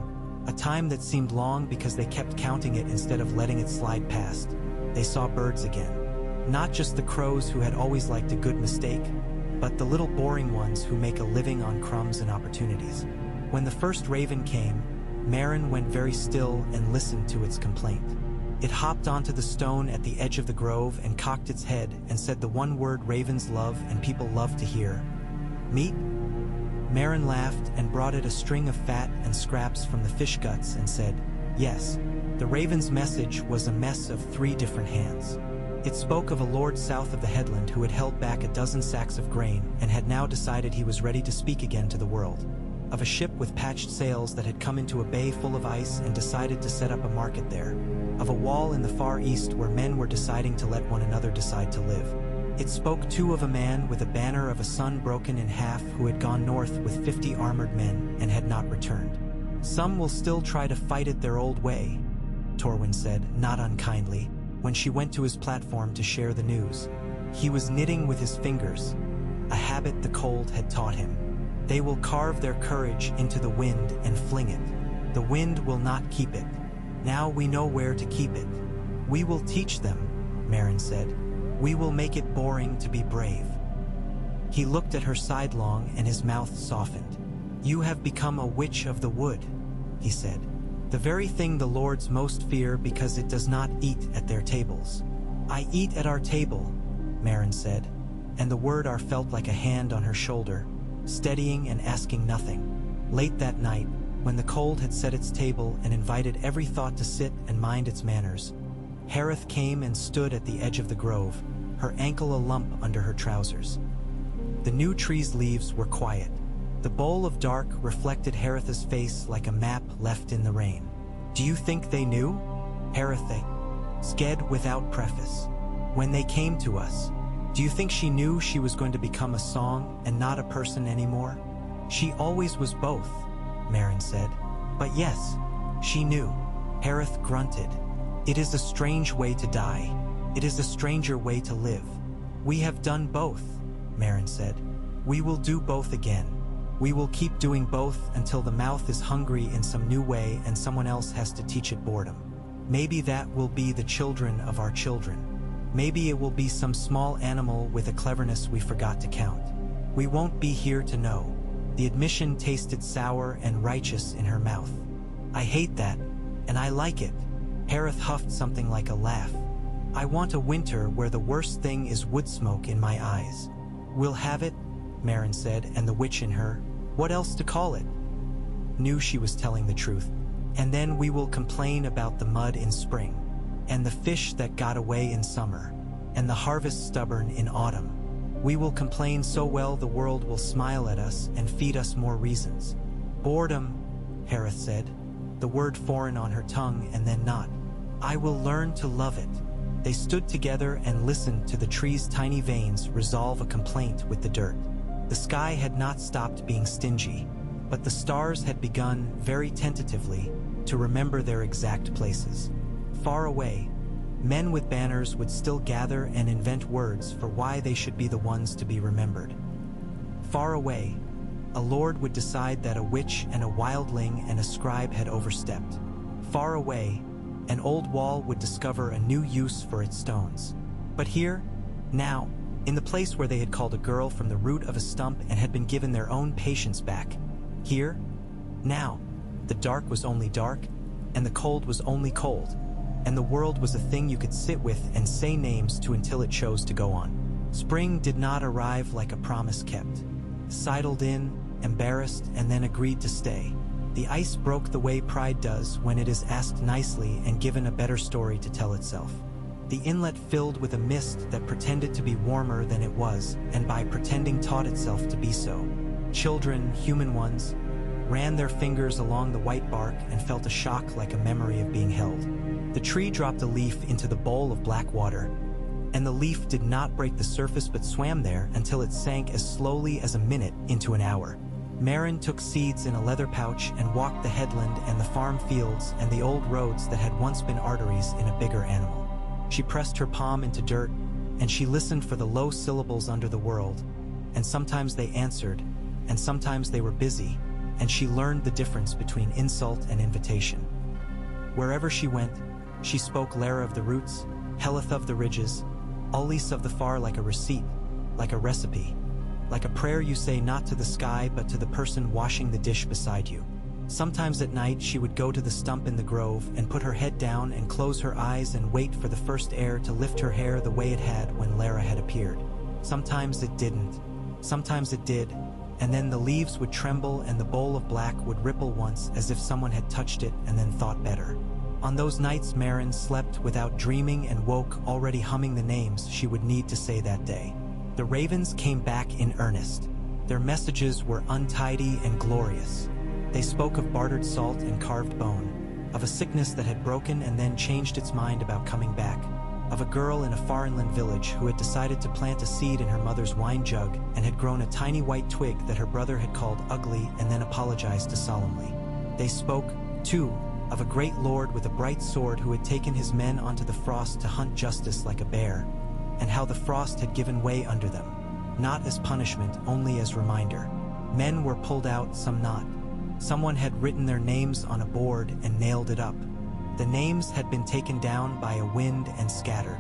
a time that seemed long because they kept counting it instead of letting it slide past, they saw birds again. Not just the crows who had always liked a good mistake, but the little boring ones who make a living on crumbs and opportunities. When the first raven came, Marin went very still and listened to its complaint. It hopped onto the stone at the edge of the grove and cocked its head and said the one word ravens love and people love to hear. Meat? Marin laughed and brought it a string of fat and scraps from the fish guts and said, yes. The raven's message was a mess of 3 different hands. It spoke of a lord south of the headland who had held back a dozen sacks of grain and had now decided he was ready to speak again to the world. Of a ship with patched sails that had come into a bay full of ice and decided to set up a market there. Of a wall in the far east where men were deciding to let one another decide to live. It spoke too of a man with a banner of a sun broken in half who had gone north with 50 armored men and had not returned. Some will still try to fight it their old way, Torwin said, not unkindly, when she went to his platform to share the news. He was knitting with his fingers, a habit the cold had taught him. They will carve their courage into the wind and fling it. The wind will not keep it. Now we know where to keep it. We will teach them, Marin said. We will make it boring to be brave. He looked at her sidelong and his mouth softened. You have become a witch of the wood, he said. The very thing the lords most fear because it does not eat at their tables. I eat at our table, Marin said, and the word "our" felt like a hand on her shoulder, steadying and asking nothing. Late that night, when the cold had set its table and invited every thought to sit and mind its manners, Harith came and stood at the edge of the grove, her ankle a lump under her trousers. The new tree's leaves were quiet. The bowl of dark reflected Harith's face like a map left in the rain. Do you think they knew? Harith said without preface. When they came to us, do you think she knew she was going to become a song and not a person anymore? She always was both, Marin said. But yes, she knew. Harith grunted. It is a strange way to die. It is a stranger way to live. We have done both, Marin said. We will do both again. We will keep doing both until the mouth is hungry in some new way and someone else has to teach it boredom. Maybe that will be the children of our children. Maybe it will be some small animal with a cleverness we forgot to count. We won't be here to know. The admission tasted sour and righteous in her mouth. I hate that, and I like it. Harith huffed something like a laugh. I want a winter where the worst thing is wood smoke in my eyes. We'll have it, Marin said, and the witch in her, what else to call it? Knew she was telling the truth. And then we will complain about the mud in spring, and the fish that got away in summer, and the harvest stubborn in autumn. We will complain so well the world will smile at us and feed us more reasons. Boredom, Harith said, the word foreign on her tongue and then not. I will learn to love it. They stood together and listened to the tree's tiny veins resolve a complaint with the dirt. The sky had not stopped being stingy, but the stars had begun, very tentatively, to remember their exact places. Far away, men with banners would still gather and invent words for why they should be the ones to be remembered. Far away, a lord would decide that a witch and a wildling and a scribe had overstepped. Far away, an old wall would discover a new use for its stones. But here, now, in the place where they had called a girl from the root of a stump and had been given their own patience back, here, now, the dark was only dark, and the cold was only cold, and the world was a thing you could sit with and say names to until it chose to go on. Spring did not arrive like a promise kept. Sidled in, embarrassed, and then agreed to stay. The ice broke the way pride does when it is asked nicely and given a better story to tell itself. The inlet filled with a mist that pretended to be warmer than it was, and by pretending taught itself to be so. Children, human ones, ran their fingers along the white bark and felt a shock like a memory of being held. The tree dropped a leaf into the bowl of black water, and the leaf did not break the surface but swam there until it sank as slowly as a minute into an hour. Maren took seeds in a leather pouch and walked the headland and the farm fields and the old roads that had once been arteries in a bigger animal. She pressed her palm into dirt, and she listened for the low syllables under the world, and sometimes they answered, and sometimes they were busy, and she learned the difference between insult and invitation. Wherever she went, she spoke Lara of the roots, Heleth of the ridges, Ulis of the far like a receipt, like a recipe, like a prayer you say not to the sky but to the person washing the dish beside you. Sometimes at night she would go to the stump in the grove and put her head down and close her eyes and wait for the first air to lift her hair the way it had when Lara had appeared. Sometimes it didn't, sometimes it did, and then the leaves would tremble and the bowl of black would ripple once as if someone had touched it and then thought better. On those nights Maren slept without dreaming and woke already humming the names she would need to say that day. The ravens came back in earnest. Their messages were untidy and glorious. They spoke of bartered salt and carved bone, of a sickness that had broken and then changed its mind about coming back, of a girl in a far inland village who had decided to plant a seed in her mother's wine jug and had grown a tiny white twig that her brother had called ugly and then apologized to solemnly. They spoke, too, of a great lord with a bright sword who had taken his men onto the frost to hunt justice like a bear, and how the frost had given way under them, not as punishment, only as reminder. Men were pulled out, some not. Someone had written their names on a board and nailed it up. The names had been taken down by a wind and scattered.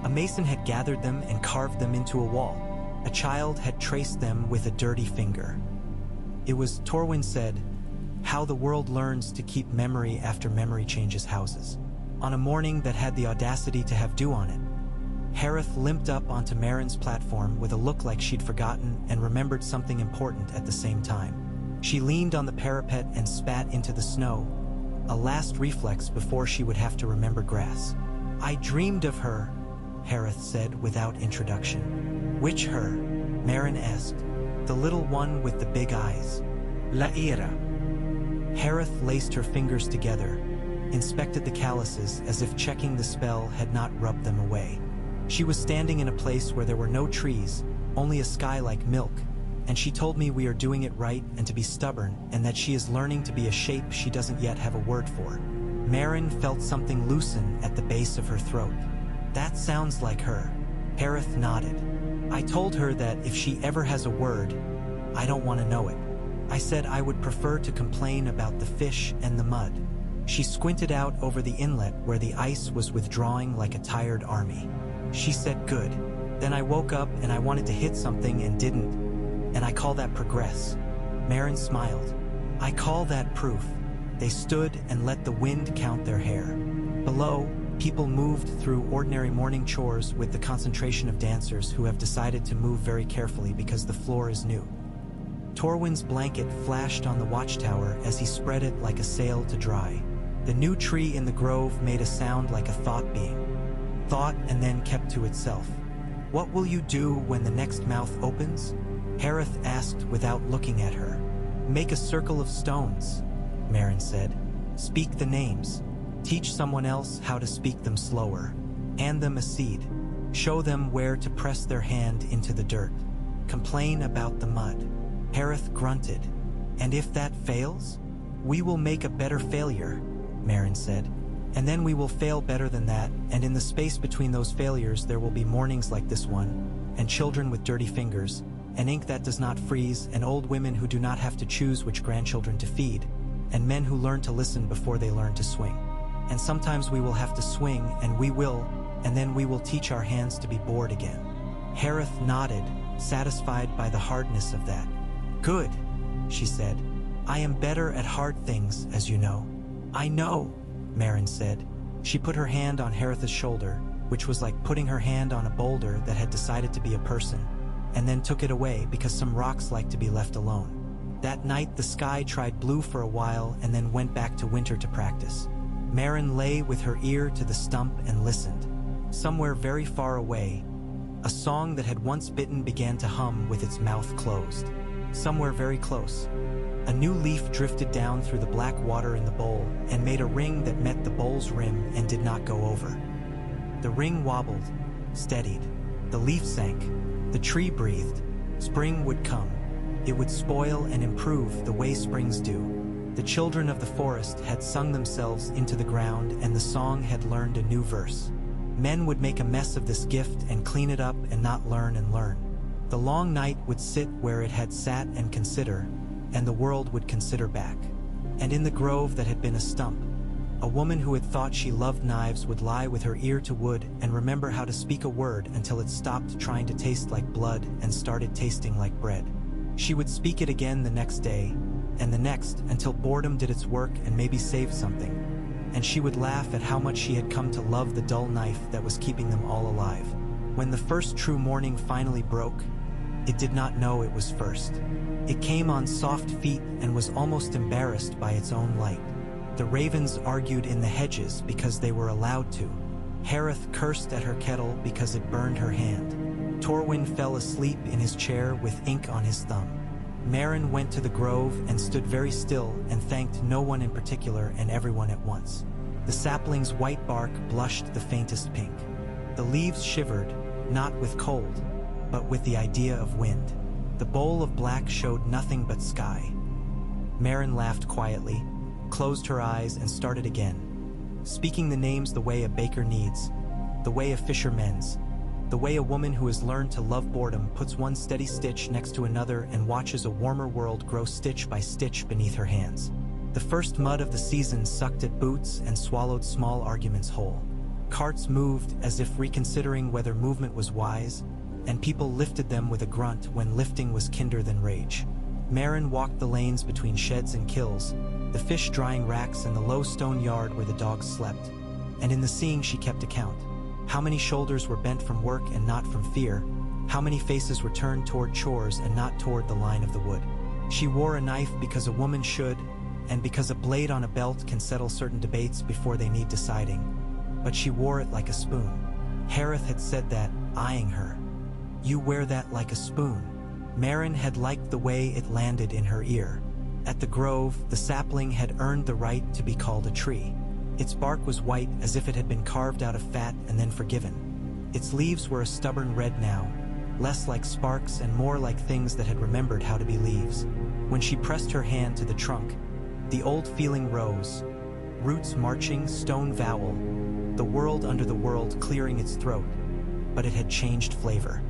A mason had gathered them and carved them into a wall. A child had traced them with a dirty finger. It was, Torwin said, how the world learns to keep memory after memory changes houses. On a morning that had the audacity to have dew on it, Hareth limped up onto Maren's platform with a look like she'd forgotten and remembered something important at the same time. She leaned on the parapet and spat into the snow, a last reflex before she would have to remember grass. I dreamed of her, Hareth said without introduction. Which her? Maren asked. The little one with the big eyes. Laira. Hareth laced her fingers together, inspected the calluses as if checking the spell had not rubbed them away. She was standing in a place where there were no trees, only a sky like milk, and she told me we are doing it right and to be stubborn, and that she is learning to be a shape she doesn't yet have a word for. Maren felt something loosen at the base of her throat. That sounds like her. Hareth nodded. I told her that if she ever has a word, I don't want to know it. I said I would prefer to complain about the fish and the mud. She squinted out over the inlet where the ice was withdrawing like a tired army. She said good. Then I woke up and I wanted to hit something and didn't, and I call that progress. Maren smiled. I call that proof. They stood and let the wind count their hair. Below, people moved through ordinary morning chores with the concentration of dancers who have decided to move very carefully because the floor is new. Torwin's blanket flashed on the watchtower as he spread it like a sail to dry. The new tree in the grove made a sound like a thought being. Thought and then kept to itself. What will you do when the next mouth opens? Hareth asked without looking at her. Make a circle of stones, Maren said. Speak the names. Teach someone else how to speak them slower. Hand them a seed. Show them where to press their hand into the dirt. Complain about the mud. Hareth grunted. And if that fails? We will make a better failure, Maren said. And then we will fail better than that, and in the space between those failures there will be mornings like this one, and children with dirty fingers, and ink that does not freeze, and old women who do not have to choose which grandchildren to feed, and men who learn to listen before they learn to swing. And sometimes we will have to swing, and we will, and then we will teach our hands to be bored again. Hareth nodded, satisfied by the hardness of that. Good, she said. I am better at hard things, as you know. I know, Maren said. She put her hand on Hareth's shoulder, which was like putting her hand on a boulder that had decided to be a person, and then took it away because some rocks like to be left alone. That night, the sky tried blue for a while and then went back to winter to practice. Maren lay with her ear to the stump and listened. Somewhere very far away, a song that had once bitten began to hum with its mouth closed. Somewhere very close, a new leaf drifted down through the black water in the bowl and made a ring that met the bowl's rim and did not go over. The ring wobbled, steadied. The leaf sank. The tree breathed. Spring would come. It would spoil and improve the way springs do. The children of the forest had sung themselves into the ground, and the song had learned a new verse. Men would make a mess of this gift and clean it up and not learn and learn. The long night would sit where it had sat and consider, and the world would consider back. And in the grove that had been a stump, a woman who had thought she loved knives would lie with her ear to wood and remember how to speak a word until it stopped trying to taste like blood and started tasting like bread. She would speak it again the next day, and the next, until boredom did its work and maybe saved something. And she would laugh at how much she had come to love the dull knife that was keeping them all alive. When the first true morning finally broke, it did not know it was first. It came on soft feet and was almost embarrassed by its own light. The ravens argued in the hedges because they were allowed to. Hareth cursed at her kettle because it burned her hand. Torwin fell asleep in his chair with ink on his thumb. Maren went to the grove and stood very still and thanked no one in particular and everyone at once. The sapling's white bark blushed the faintest pink. The leaves shivered, not with cold, but with the idea of wind. The bowl of black showed nothing but sky. Maren laughed quietly, closed her eyes and started again, speaking the names the way a baker needs, the way a fisher mends, the way a woman who has learned to love boredom puts one steady stitch next to another and watches a warmer world grow stitch by stitch beneath her hands. The first mud of the season sucked at boots and swallowed small arguments whole. Carts moved as if reconsidering whether movement was wise, and people lifted them with a grunt when lifting was kinder than rage. Maren walked the lanes between sheds and kills, the fish drying racks and the low stone yard where the dogs slept, and in the seeing she kept account. How many shoulders were bent from work and not from fear? How many faces were turned toward chores and not toward the line of the wood? She wore a knife because a woman should, and because a blade on a belt can settle certain debates before they need deciding. But she wore it like a spoon. Hareth had said that, eyeing her. You wear that like a spoon. Maren had liked the way it landed in her ear. At the grove, the sapling had earned the right to be called a tree. Its bark was white as if it had been carved out of fat and then forgiven. Its leaves were a stubborn red now, less like sparks and more like things that had remembered how to be leaves. When she pressed her hand to the trunk, the old feeling rose. Roots marching, stone vowel, the world under the world clearing its throat, but it had changed flavor.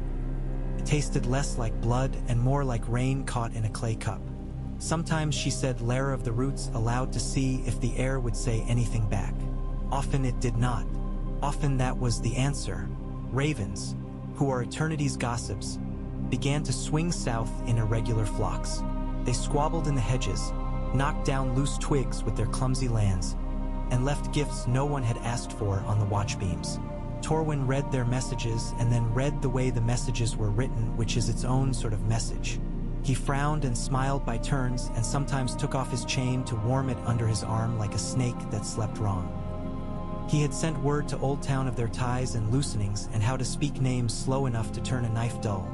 It tasted less like blood and more like rain caught in a clay cup. Sometimes she said Lair of the Roots aloud to see if the air would say anything back. Often it did not. Often that was the answer. Ravens, who are eternity's gossips, began to swing south in irregular flocks. They squabbled in the hedges, knocked down loose twigs with their clumsy lands, and left gifts no one had asked for on the watchbeams. Torwin read their messages and then read the way the messages were written, which is its own sort of message. He frowned and smiled by turns and sometimes took off his chain to warm it under his arm like a snake that slept wrong. He had sent word to Old Town of their ties and loosenings and how to speak names slow enough to turn a knife dull.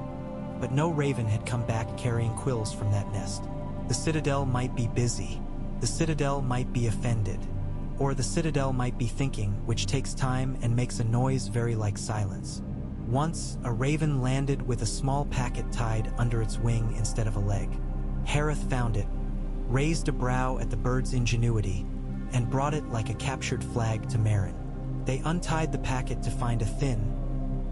But no raven had come back carrying quills from that nest. The Citadel might be busy. The Citadel might be offended. Or the Citadel might be thinking, which takes time and makes a noise very like silence. Once, a raven landed with a small packet tied under its wing instead of a leg. Hareth found it, raised a brow at the bird's ingenuity, and brought it like a captured flag to Maren. They untied the packet to find a thin,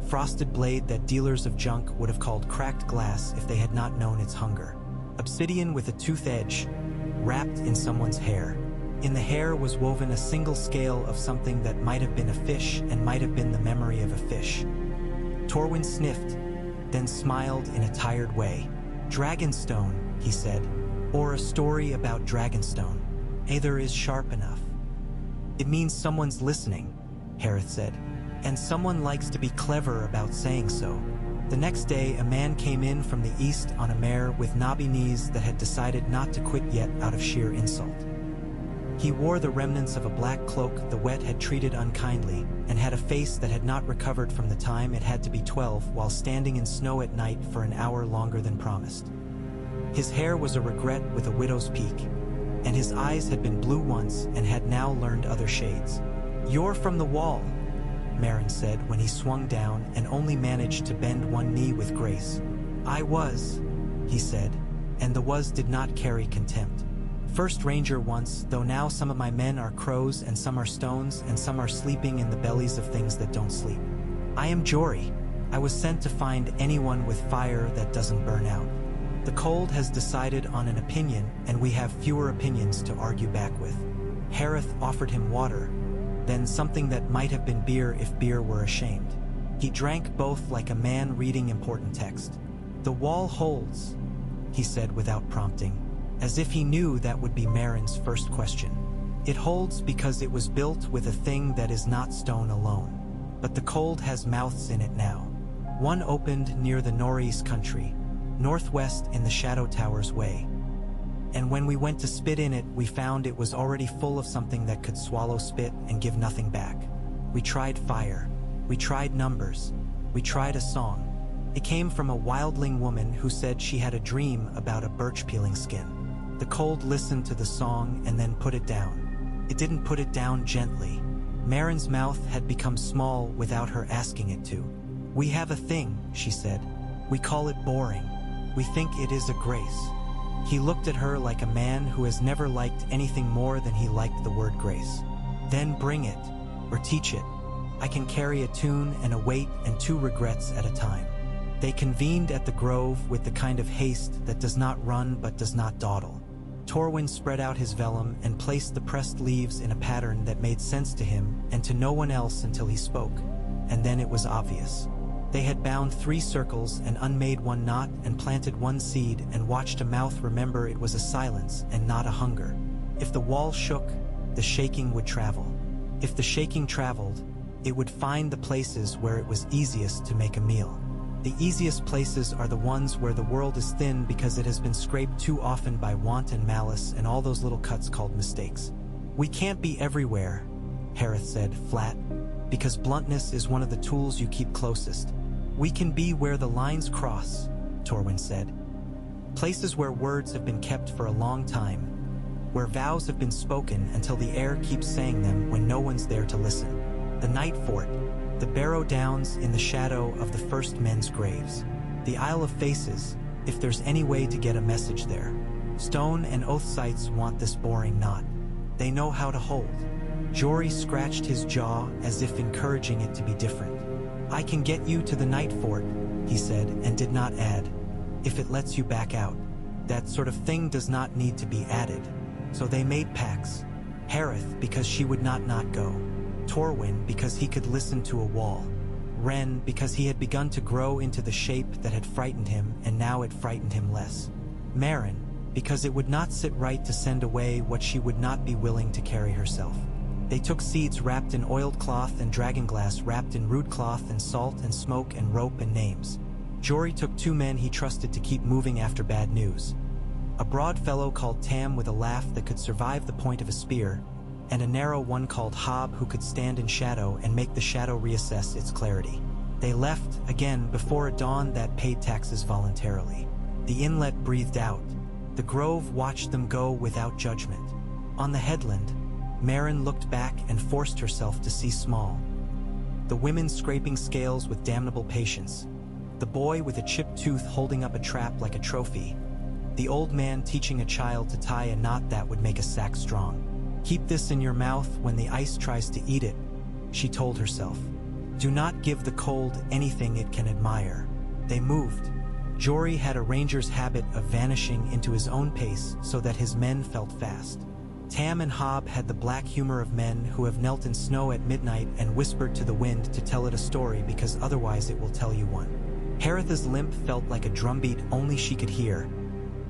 frosted blade that dealers of junk would have called cracked glass if they had not known its hunger. Obsidian with a tooth edge, wrapped in someone's hair. In the hair was woven a single scale of something that might have been a fish and might have been the memory of a fish. Torwin sniffed, then smiled in a tired way. Dragonstone, he said, or a story about Dragonstone. Either is sharp enough. It means someone's listening, Hareth said. And someone likes to be clever about saying so. The next day, a man came in from the east on a mare with knobby knees that had decided not to quit yet out of sheer insult. He wore the remnants of a black cloak the wet had treated unkindly, and had a face that had not recovered from the time it had to be 12 while standing in snow at night for an hour longer than promised. His hair was a regret with a widow's peak, and his eyes had been blue once and had now learned other shades. "You're from the wall," Maren said when he swung down and only managed to bend one knee with grace. "I was," he said, and the was did not carry contempt. "First ranger once, though now some of my men are crows and some are stones and some are sleeping in the bellies of things that don't sleep. I am Jory. I was sent to find anyone with fire that doesn't burn out. The cold has decided on an opinion, and we have fewer opinions to argue back with." Harith offered him water, then something that might have been beer if beer were ashamed. He drank both like a man reading important text. "The wall holds," he said without prompting, as if he knew that would be Maren's first question. "It holds because it was built with a thing that is not stone alone. But the cold has mouths in it now. One opened near the Norris country, northwest in the Shadow Towers way. And when we went to spit in it, we found it was already full of something that could swallow spit and give nothing back. We tried fire. We tried numbers. We tried a song. It came from a wildling woman who said she had a dream about a birch-peeling skin. The cold listened to the song and then put it down. It didn't put it down gently. Maren's mouth had become small without her asking it to. "We have a thing," she said. "We call it boring. We think it is a grace." He looked at her like a man who has never liked anything more than he liked the word grace. "Then bring it, or teach it. I can carry a tune and a weight and 2 regrets at a time." They convened at the grove with the kind of haste that does not run but does not dawdle. Torwin spread out his vellum and placed the pressed leaves in a pattern that made sense to him and to no one else until he spoke, and then it was obvious. They had bound 3 circles and unmade 1 knot and planted 1 seed and watched a mouth remember it was a silence and not a hunger. If the wall shook, the shaking would travel. If the shaking traveled, it would find the places where it was easiest to make a meal. The easiest places are the ones where the world is thin because it has been scraped too often by want and malice and all those little cuts called mistakes. "We can't be everywhere," Harith said, flat, "because bluntness is one of the tools you keep closest. We can be where the lines cross," Torwin said. "Places where words have been kept for a long time, where vows have been spoken until the air keeps saying them when no one's there to listen. The Night Fort, the Barrow Downs in the shadow of the first men's graves. The Isle of Faces, if there's any way to get a message there. Stone and oath sites want this boring knot. They know how to hold." Jory scratched his jaw as if encouraging it to be different. "I can get you to the Night Fort," he said, and did not add, "if it lets you back out. That sort of thing does not need to be added." So they made pacts. Harith because she would not go. Torwin because he could listen to a wall. Ren because he had begun to grow into the shape that had frightened him and now it frightened him less. Maren because it would not sit right to send away what she would not be willing to carry herself. They took seeds wrapped in oiled cloth and dragonglass wrapped in root cloth and salt and smoke and rope and names. Jory took 2 men he trusted to keep moving after bad news. A broad fellow called Tam with a laugh that could survive the point of a spear, and a narrow one called Hob who could stand in shadow and make the shadow reassess its clarity. They left, again, before a dawn that paid taxes voluntarily. The inlet breathed out. The grove watched them go without judgment. On the headland, Maren looked back and forced herself to see small. The women scraping scales with damnable patience. The boy with a chipped tooth holding up a trap like a trophy. The old man teaching a child to tie a knot that would make a sack strong. "Keep this in your mouth when the ice tries to eat it," she told herself. "Do not give the cold anything it can admire." They moved. Jory had a ranger's habit of vanishing into his own pace so that his men felt fast. Tam and Hob had the black humor of men who have knelt in snow at midnight and whispered to the wind to tell it a story because otherwise it will tell you one. Haritha's limp felt like a drumbeat only she could hear.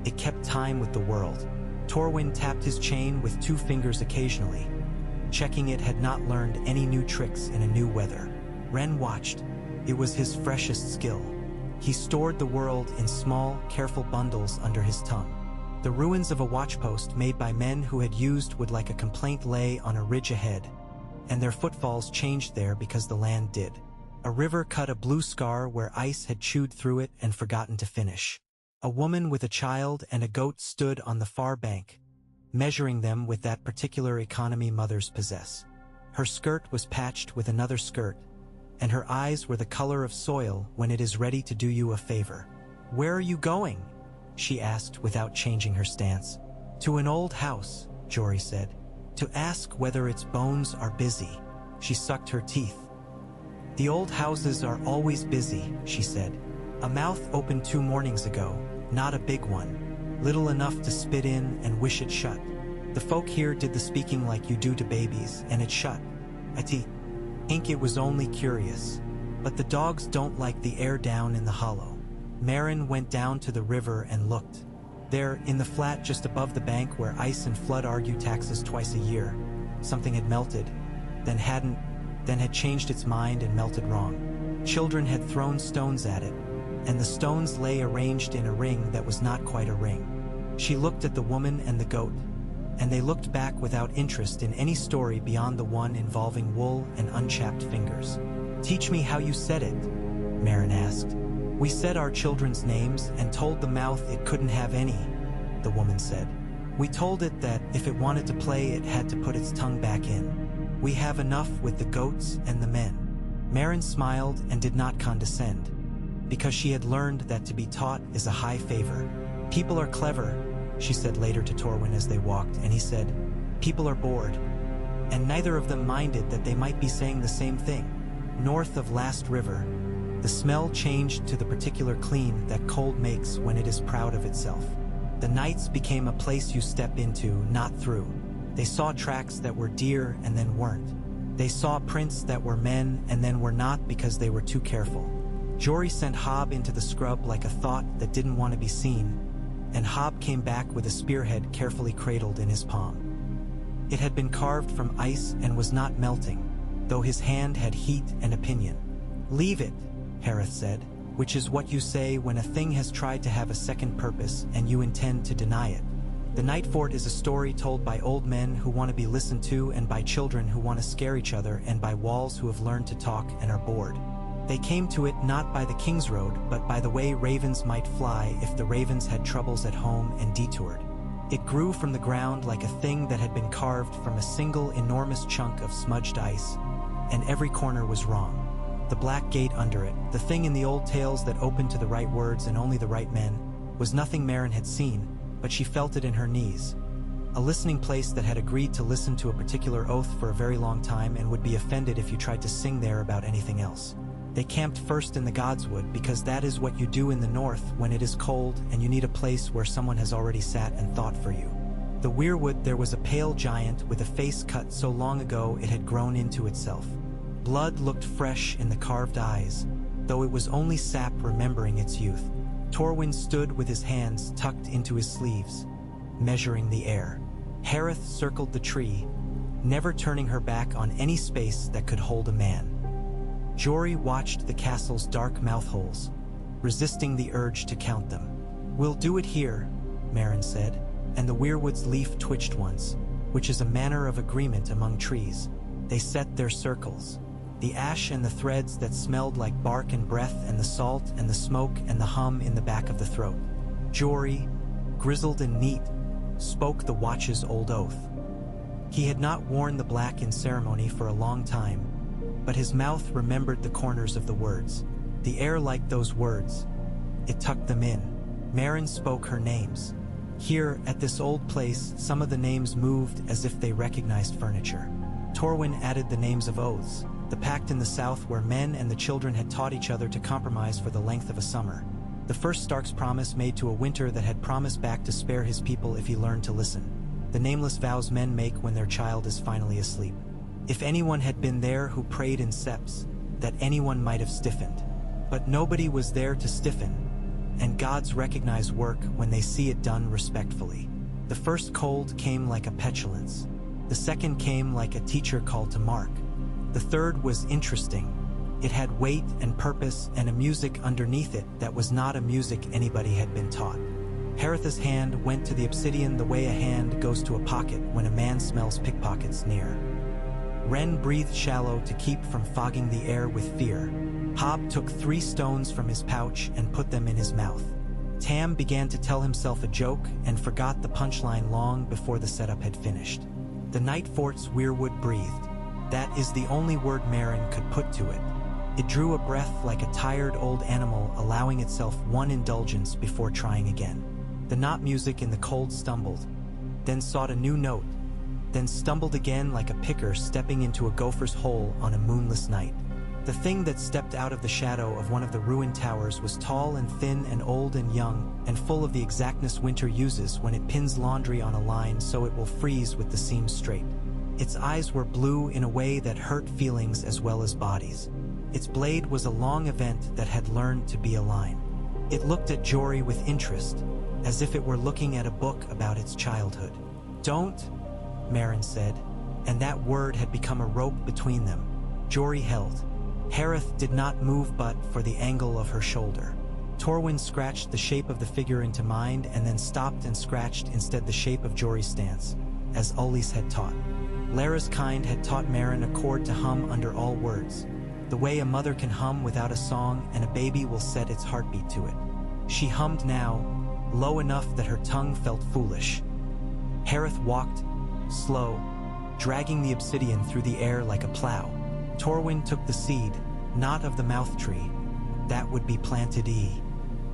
It kept time with the world. Torwin tapped his chain with 2 fingers occasionally. Checking it had not learned any new tricks in a new weather. Ren watched. It was his freshest skill. He stored the world in small, careful bundles under his tongue. The ruins of a watchpost made by men who had used wood like a complaint lay on a ridge ahead, and their footfalls changed there because the land did. A river cut a blue scar where ice had chewed through it and forgotten to finish. A woman with a child and a goat stood on the far bank, measuring them with that particular economy mothers possess. Her skirt was patched with another skirt, and her eyes were the color of soil when it is ready to do you a favor. "Where are you going?" she asked without changing her stance. "To an old house," Jory said. "To ask whether its bones are busy." She sucked her teeth. "The old houses are always busy," she said. "A mouth opened 2 mornings ago, not a big one, little enough to spit in and wish it shut. The folk here did the speaking like you do to babies, and it shut. It was only curious. But the dogs don't like the air down in the hollow." Marin went down to the river and looked. There, in the flat just above the bank where ice and flood argue taxes twice a year, something had melted, then had changed its mind and melted wrong. Children had thrown stones at it, and the stones lay arranged in a ring that was not quite a ring. She looked at the woman and the goat, and they looked back without interest in any story beyond the one involving wool and unchapped fingers. "Teach me how you said it," Marin asked. "We said our children's names and told the mouth it couldn't have any," the woman said. "We told it that if it wanted to play it had to put its tongue back in. We have enough with the goats and the men." Marin smiled and did not condescend, because she had learned that to be taught is a high favor. "People are clever," she said later to Torwin as they walked, and he said, "People are bored." And neither of them minded that they might be saying the same thing. North of Last River, the smell changed to the particular clean that cold makes when it is proud of itself. The nights became a place you step into, not through. They saw tracks that were deer and then weren't. They saw prints that were men and then were not because they were too careful. Jory sent Hob into the scrub like a thought that didn't want to be seen, and Hob came back with a spearhead carefully cradled in his palm. It had been carved from ice and was not melting, though his hand had heat and opinion. "Leave it," Harith said, which is what you say when a thing has tried to have a second purpose and you intend to deny it. The Night Fort is a story told by old men who want to be listened to and by children who want to scare each other and by walls who have learned to talk and are bored. They came to it not by the King's Road but by the way ravens might fly if the ravens had troubles at home and detoured. It grew from the ground like a thing that had been carved from a single enormous chunk of smudged ice, and every corner was wrong. The black gate under it, the thing in the old tales that opened to the right words and only the right men, was nothing Marin had seen, but she felt it in her knees. A listening place that had agreed to listen to a particular oath for a very long time and would be offended if you tried to sing there about anything else. They camped first in the Godswood because that is what you do in the north when it is cold and you need a place where someone has already sat and thought for you. The Weirwood there was a pale giant with a face cut so long ago it had grown into itself. Blood looked fresh in the carved eyes, though it was only sap remembering its youth. Torwin stood with his hands tucked into his sleeves, measuring the air. Harith circled the tree, never turning her back on any space that could hold a man. Jory watched the castle's dark mouthholes, resisting the urge to count them. "We'll do it here," Marin said, and the Weirwood's leaf twitched once, which is a manner of agreement among trees. They set their circles. The ash and the threads that smelled like bark and breath and the salt and the smoke and the hum in the back of the throat. Jory, grizzled and neat, spoke the watch's old oath. He had not worn the black in ceremony for a long time, but his mouth remembered the corners of the words. The air liked those words. It tucked them in. Marin spoke her names. Here, at this old place, some of the names moved as if they recognized furniture. Torwin added the names of oaths, the pact in the south where men and the children had taught each other to compromise for the length of a summer. The first Stark's promise made to a winter that had promised back to spare his people if he learned to listen. The nameless vows men make when their child is finally asleep. If anyone had been there who prayed in seps, that anyone might have stiffened. But nobody was there to stiffen, and gods recognize work when they see it done respectfully. The first cold came like a petulance. The second came like a teacher called to mark. The third was interesting. It had weight and purpose and a music underneath it that was not a music anybody had been taught. Haritha's hand went to the obsidian the way a hand goes to a pocket when a man smells pickpockets near. Ren breathed shallow to keep from fogging the air with fear. Hob took 3 stones from his pouch and put them in his mouth. Tam began to tell himself a joke and forgot the punchline long before the setup had finished. The Night Fort's Weirwood breathed. That is the only word Merrin could put to it. It drew a breath like a tired old animal allowing itself one indulgence before trying again. The knot music in the cold stumbled, then sought a new note, then stumbled again like a picker stepping into a gopher's hole on a moonless night. The thing that stepped out of the shadow of one of the ruined towers was tall and thin and old and young, and full of the exactness winter uses when it pins laundry on a line so it will freeze with the seams straight. Its eyes were blue in a way that hurt feelings as well as bodies. Its blade was a long event that had learned to be a line. It looked at Jory with interest, as if it were looking at a book about its childhood. "Don't," Merrin said, and that word had become a rope between them. Jory held. Harith did not move but for the angle of her shoulder. Torwin scratched the shape of the figure into mind and then stopped and scratched instead the shape of Jory's stance, as Ulis had taught. Lara's kind had taught Merrin a chord to hum under all words, the way a mother can hum without a song and a baby will set its heartbeat to it. She hummed now, low enough that her tongue felt foolish. Harith walked, slow, dragging the obsidian through the air like a plow. Torwin took the seed, not of the mouth tree, that would be planted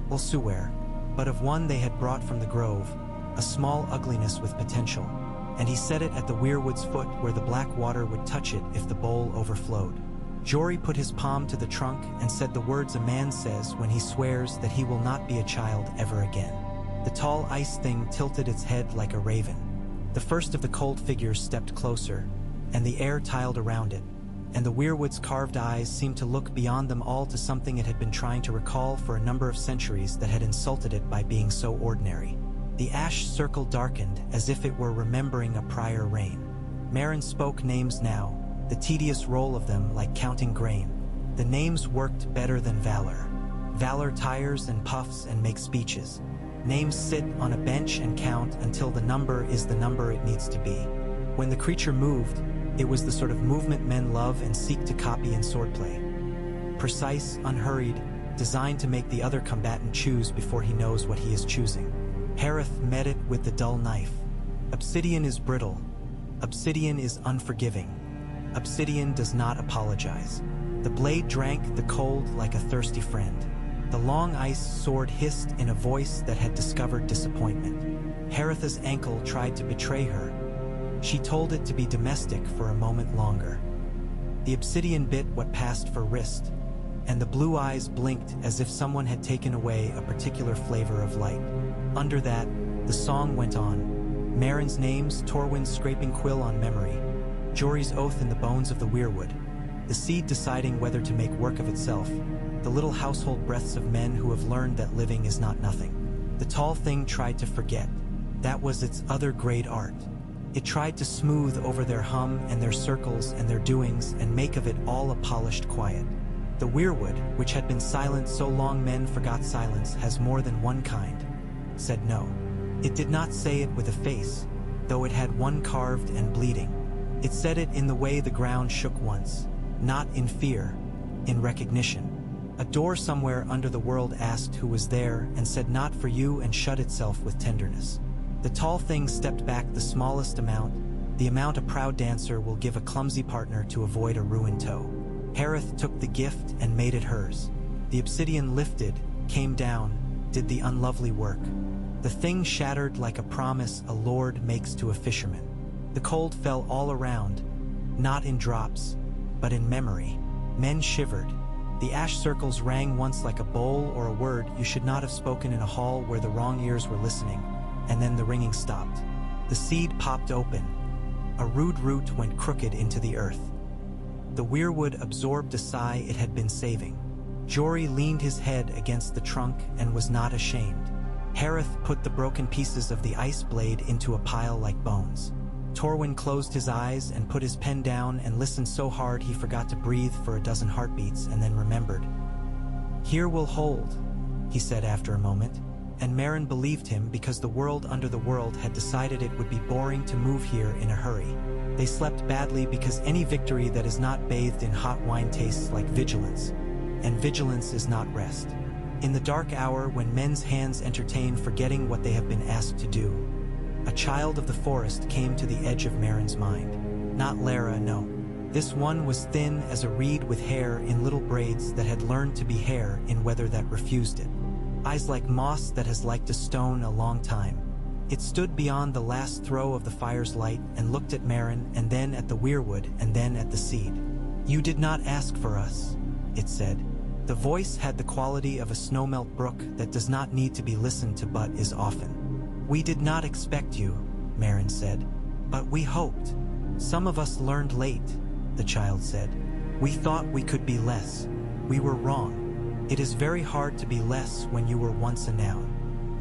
elsewhere, but of one they had brought from the grove, a small ugliness with potential, and he set it at the weirwood's foot where the black water would touch it if the bowl overflowed. Jory put his palm to the trunk and said the words a man says when he swears that he will not be a child ever again. The tall ice thing tilted its head like a raven. The first of the cold figures stepped closer, and the air tiled around it, and the weirwood's carved eyes seemed to look beyond them all to something it had been trying to recall for a number of centuries that had insulted it by being so ordinary. The ash circle darkened as if it were remembering a prior reign. Merrin spoke names now, the tedious roll of them like counting grain. The names worked better than valor. Valor tires and puffs and makes speeches. Names sit on a bench and count until the number is the number it needs to be. When the creature moved, it was the sort of movement men love and seek to copy in swordplay. Precise, unhurried, designed to make the other combatant choose before he knows what he is choosing. Harith met it with the dull knife. Obsidian is brittle. Obsidian is unforgiving. Obsidian does not apologize. The blade drank the cold like a thirsty friend. The long ice sword hissed in a voice that had discovered disappointment. Haritha's ankle tried to betray her. She told it to be domestic for a moment longer. The obsidian bit what passed for wrist, and the blue eyes blinked as if someone had taken away a particular flavor of light. Under that, the song went on. Merrin's names, Torwin's scraping quill on memory, Jory's oath in the bones of the weirwood, the seed deciding whether to make work of itself, the little household breaths of men who have learned that living is not nothing. The tall thing tried to forget. That was its other great art. It tried to smooth over their hum and their circles and their doings and make of it all a polished quiet. The weirwood, which had been silent so long men forgot silence, has more than one kind, said no. It did not say it with a face, though it had one carved and bleeding. It said it in the way the ground shook once, not in fear, in recognition. A door somewhere under the world asked who was there and said not for you and shut itself with tenderness. The tall thing stepped back the smallest amount, the amount a proud dancer will give a clumsy partner to avoid a ruined toe. Harith took the gift and made it hers. The obsidian lifted, came down, did the unlovely work. The thing shattered like a promise a lord makes to a fisherman. The cold fell all around, not in drops, but in memory. Men shivered. The ash circles rang once like a bowl or a word you should not have spoken in a hall where the wrong ears were listening, and then the ringing stopped. The seed popped open. A rude root went crooked into the earth. The weirwood absorbed a sigh it had been saving. Jory leaned his head against the trunk and was not ashamed. Harith put the broken pieces of the ice blade into a pile like bones. Torwin closed his eyes and put his pen down and listened so hard he forgot to breathe for a dozen heartbeats and then remembered. "Here we'll hold," he said after a moment, and Merrin believed him because the world under the world had decided it would be boring to move here in a hurry. They slept badly because any victory that is not bathed in hot wine tastes like vigilance, and vigilance is not rest. In the dark hour when men's hands entertain forgetting what they have been asked to do, a child of the forest came to the edge of Merrin's mind. Not Lara, no. This one was thin as a reed with hair in little braids that had learned to be hair in weather that refused it. Eyes like moss that has liked a stone a long time. It stood beyond the last throw of the fire's light and looked at Merrin and then at the weirwood and then at the seed. "You did not ask for us," it said. The voice had the quality of a snowmelt brook that does not need to be listened to but is often. "We did not expect you," Merrin said, "but we hoped. Some of us learned late," the child said. "We thought we could be less. We were wrong. It is very hard to be less when you were once a noun."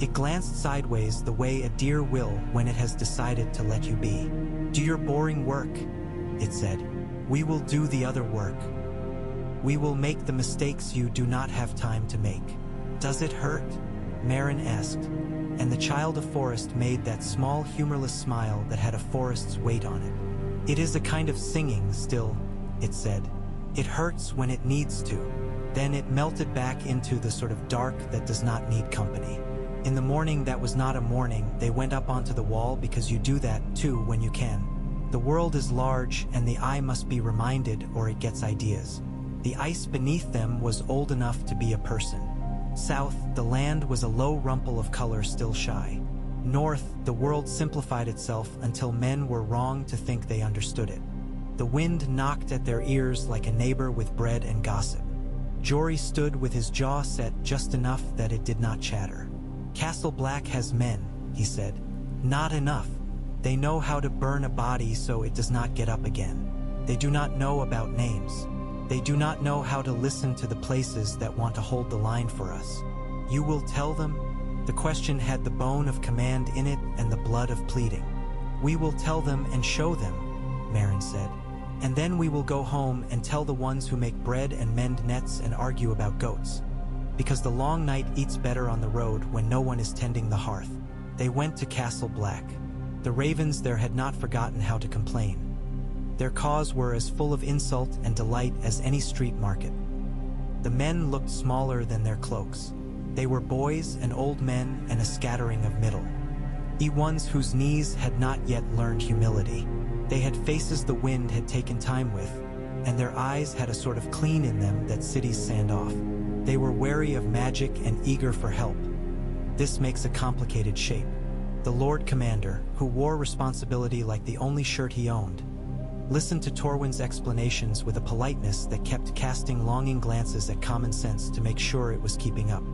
It glanced sideways the way a deer will when it has decided to let you be. "Do your boring work," it said. "We will do the other work. We will make the mistakes you do not have time to make." "Does it hurt?" Merrin asked, and the child of forest made that small humorless smile that had a forest's weight on it. "It is a kind of singing still," it said. "It hurts when it needs to." Then it melted back into the sort of dark that does not need company. In the morning that was not a morning, they went up onto the wall because you do that too when you can. The world is large and the eye must be reminded or it gets ideas. The ice beneath them was old enough to be a person. South, the land was a low rumple of color still shy. North, the world simplified itself until men were wrong to think they understood it. The wind knocked at their ears like a neighbor with bread and gossip. Jory stood with his jaw set just enough that it did not chatter. "Castle Black has men," he said. "Not enough. They know how to burn a body so it does not get up again. They do not know about names. They do not know how to listen to the places that want to hold the line for us. You will tell them?" The question had the bone of command in it and the blood of pleading. "We will tell them and show them," Merrin said. "And then we will go home and tell the ones who make bread and mend nets and argue about goats. Because the long night eats better on the road when no one is tending the hearth." They went to Castle Black. The ravens there had not forgotten how to complain. Their caws were as full of insult and delight as any street market. The men looked smaller than their cloaks. They were boys and old men and a scattering of middle. Ones whose knees had not yet learned humility. They had faces the wind had taken time with, and their eyes had a sort of clean in them that cities sand off. They were wary of magic and eager for help. This makes a complicated shape. The Lord Commander, who wore responsibility like the only shirt he owned, listened to Torwin's explanations with a politeness that kept casting longing glances at common sense to make sure it was keeping up.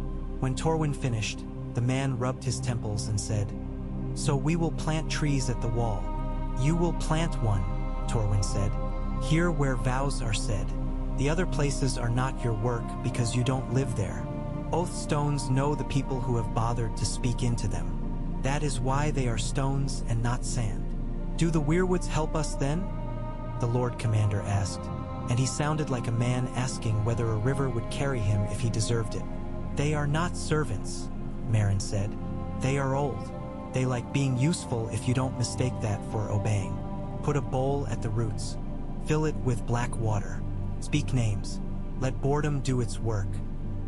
When Torwin finished, the man rubbed his temples and said, "So we will plant trees at the wall." "You will plant one," Torwin said, "here where vows are said. The other places are not your work because you don't live there. Oath stones know the people who have bothered to speak into them. That is why they are stones and not sand." "Do the weirwoods help us then?" the Lord Commander asked, and he sounded like a man asking whether a river would carry him if he deserved it. "They are not servants," Merrin said. "They are old. They like being useful if you don't mistake that for obeying. Put a bowl at the roots. Fill it with black water. Speak names. Let boredom do its work.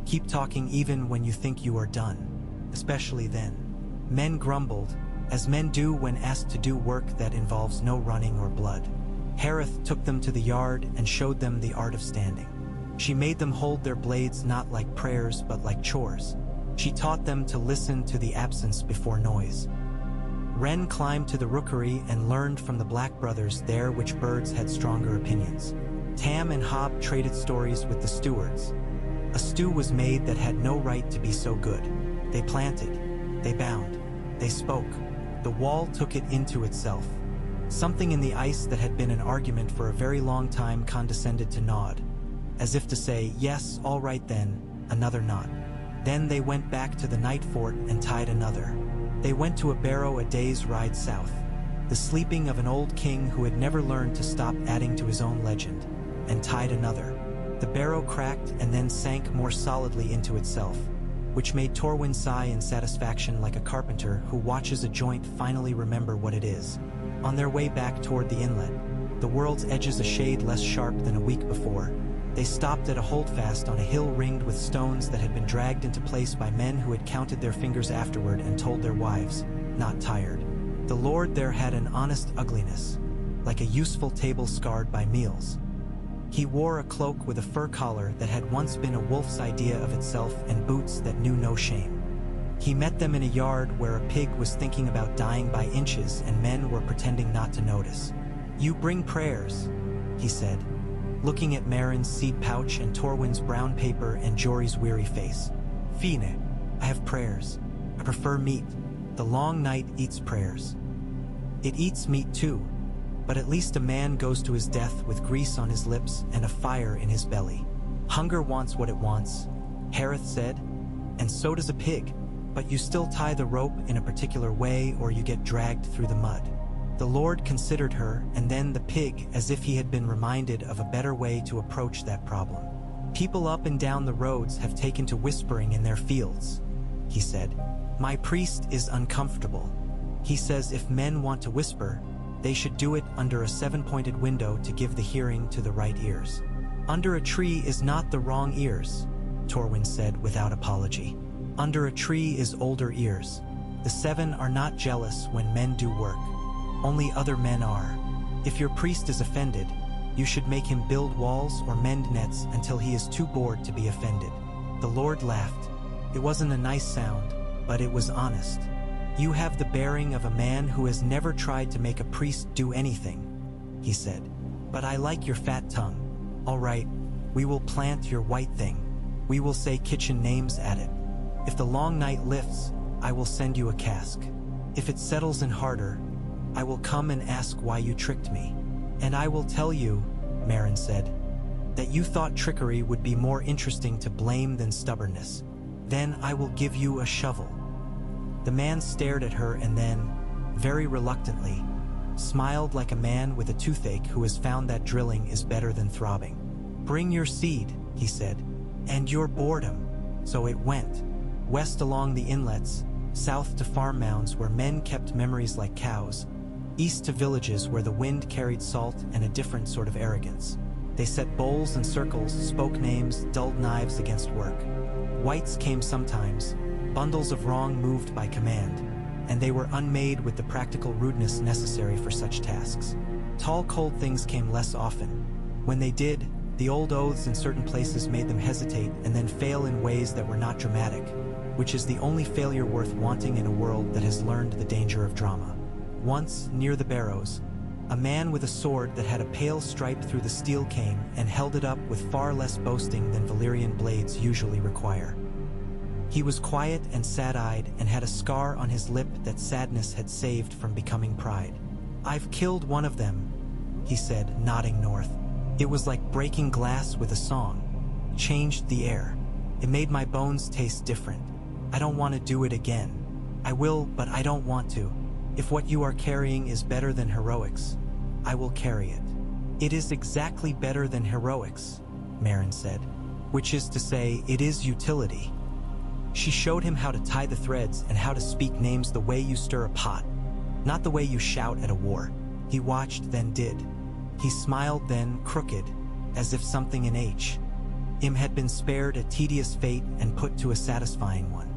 Keep talking even when you think you are done, especially then." Men grumbled, as men do when asked to do work that involves no running or blood. Harith took them to the yard and showed them the art of standing. She made them hold their blades not like prayers but like chores. She taught them to listen to the absence before noise. Wren climbed to the rookery and learned from the Black brothers there which birds had stronger opinions. Tam and Hob traded stories with the stewards. A stew was made that had no right to be so good. They planted, they bound, they spoke. The wall took it into itself. Something in the ice that had been an argument for a very long time condescended to nod, as if to say, "Yes, all right then," another nod. Then they went back to the night fort and tied another. They went to a barrow a day's ride south. the sleeping of an old king who had never learned to stop adding to his own legend, and tied another. The barrow cracked and then sank more solidly into itself, which made Torwin sigh in satisfaction like a carpenter who watches a joint finally remember what it is. On their way back toward the inlet, the world's edges a shade less sharp than a week before, they stopped at a holdfast on a hill ringed with stones that had been dragged into place by men who had counted their fingers afterward and told their wives, not tired. The lord there had an honest ugliness, like a useful table scarred by meals. He wore a cloak with a fur collar that had once been a wolf's idea of itself and boots that knew no shame. He met them in a yard where a pig was thinking about dying by inches and men were pretending not to notice. "You bring prayers," he said, looking at Marin's seed pouch and Torwin's brown paper and Jory's weary face. "Fine, I have prayers. I prefer meat. The long night eats prayers. It eats meat too, but at least a man goes to his death with grease on his lips and a fire in his belly. Hunger wants what it wants," Harith said, "and so does a pig, but you still tie the rope in a particular way or you get dragged through the mud." The Lord considered her and then the pig as if he had been reminded of a better way to approach that problem. "People up and down the roads have taken to whispering in their fields," he said. "My priest is uncomfortable. He says if men want to whisper, they should do it under a 7-pointed window to give the hearing to the right ears." "Under a tree is not the wrong ears," Torwin said without apology. "Under a tree is older ears. The 7 are not jealous when men do work. Only other men are. If your priest is offended, you should make him build walls or mend nets until he is too bored to be offended." The Lord laughed. It wasn't a nice sound, but it was honest. "You have the bearing of a man who has never tried to make a priest do anything," he said. "But I like your fat tongue. All right, we will plant your white thing. We will say kitchen names at it. If the long night lifts, I will send you a cask. If it settles in harder, I will come and ask why you tricked me. And I will tell you," Marin said, "that you thought trickery would be more interesting to blame than stubbornness. Then I will give you a shovel." The man stared at her and then, very reluctantly, smiled like a man with a toothache who has found that drilling is better than throbbing. "Bring your seed," he said, "and your boredom." So it went, west along the inlets, south to farm mounds where men kept memories like cows, east to villages where the wind carried salt and a different sort of arrogance. They set bowls and circles, spoke names, dulled knives against work. Whites came sometimes, bundles of wrong moved by command, and they were unmade with the practical rudeness necessary for such tasks. Tall, cold things came less often. When they did, the old oaths in certain places made them hesitate and then fail in ways that were not dramatic, which is the only failure worth wanting in a world that has learned the danger of drama. Once, near the barrows, a man with a sword that had a pale stripe through the steel came and held it up with far less boasting than Valyrian blades usually require. He was quiet and sad-eyed and had a scar on his lip that sadness had saved from becoming pride. "I've killed one of them," he said, nodding north. "It was like breaking glass with a song. Changed the air. It made my bones taste different. I don't want to do it again. I will, but I don't want to. If what you are carrying is better than heroics, I will carry it." "It is exactly better than heroics," Marin said, "which is to say, it is utility." She showed him how to tie the threads and how to speak names the way you stir a pot, not the way you shout at a war. He watched, then did. He smiled, then crooked, as if something in him had been spared a tedious fate and put to a satisfying one.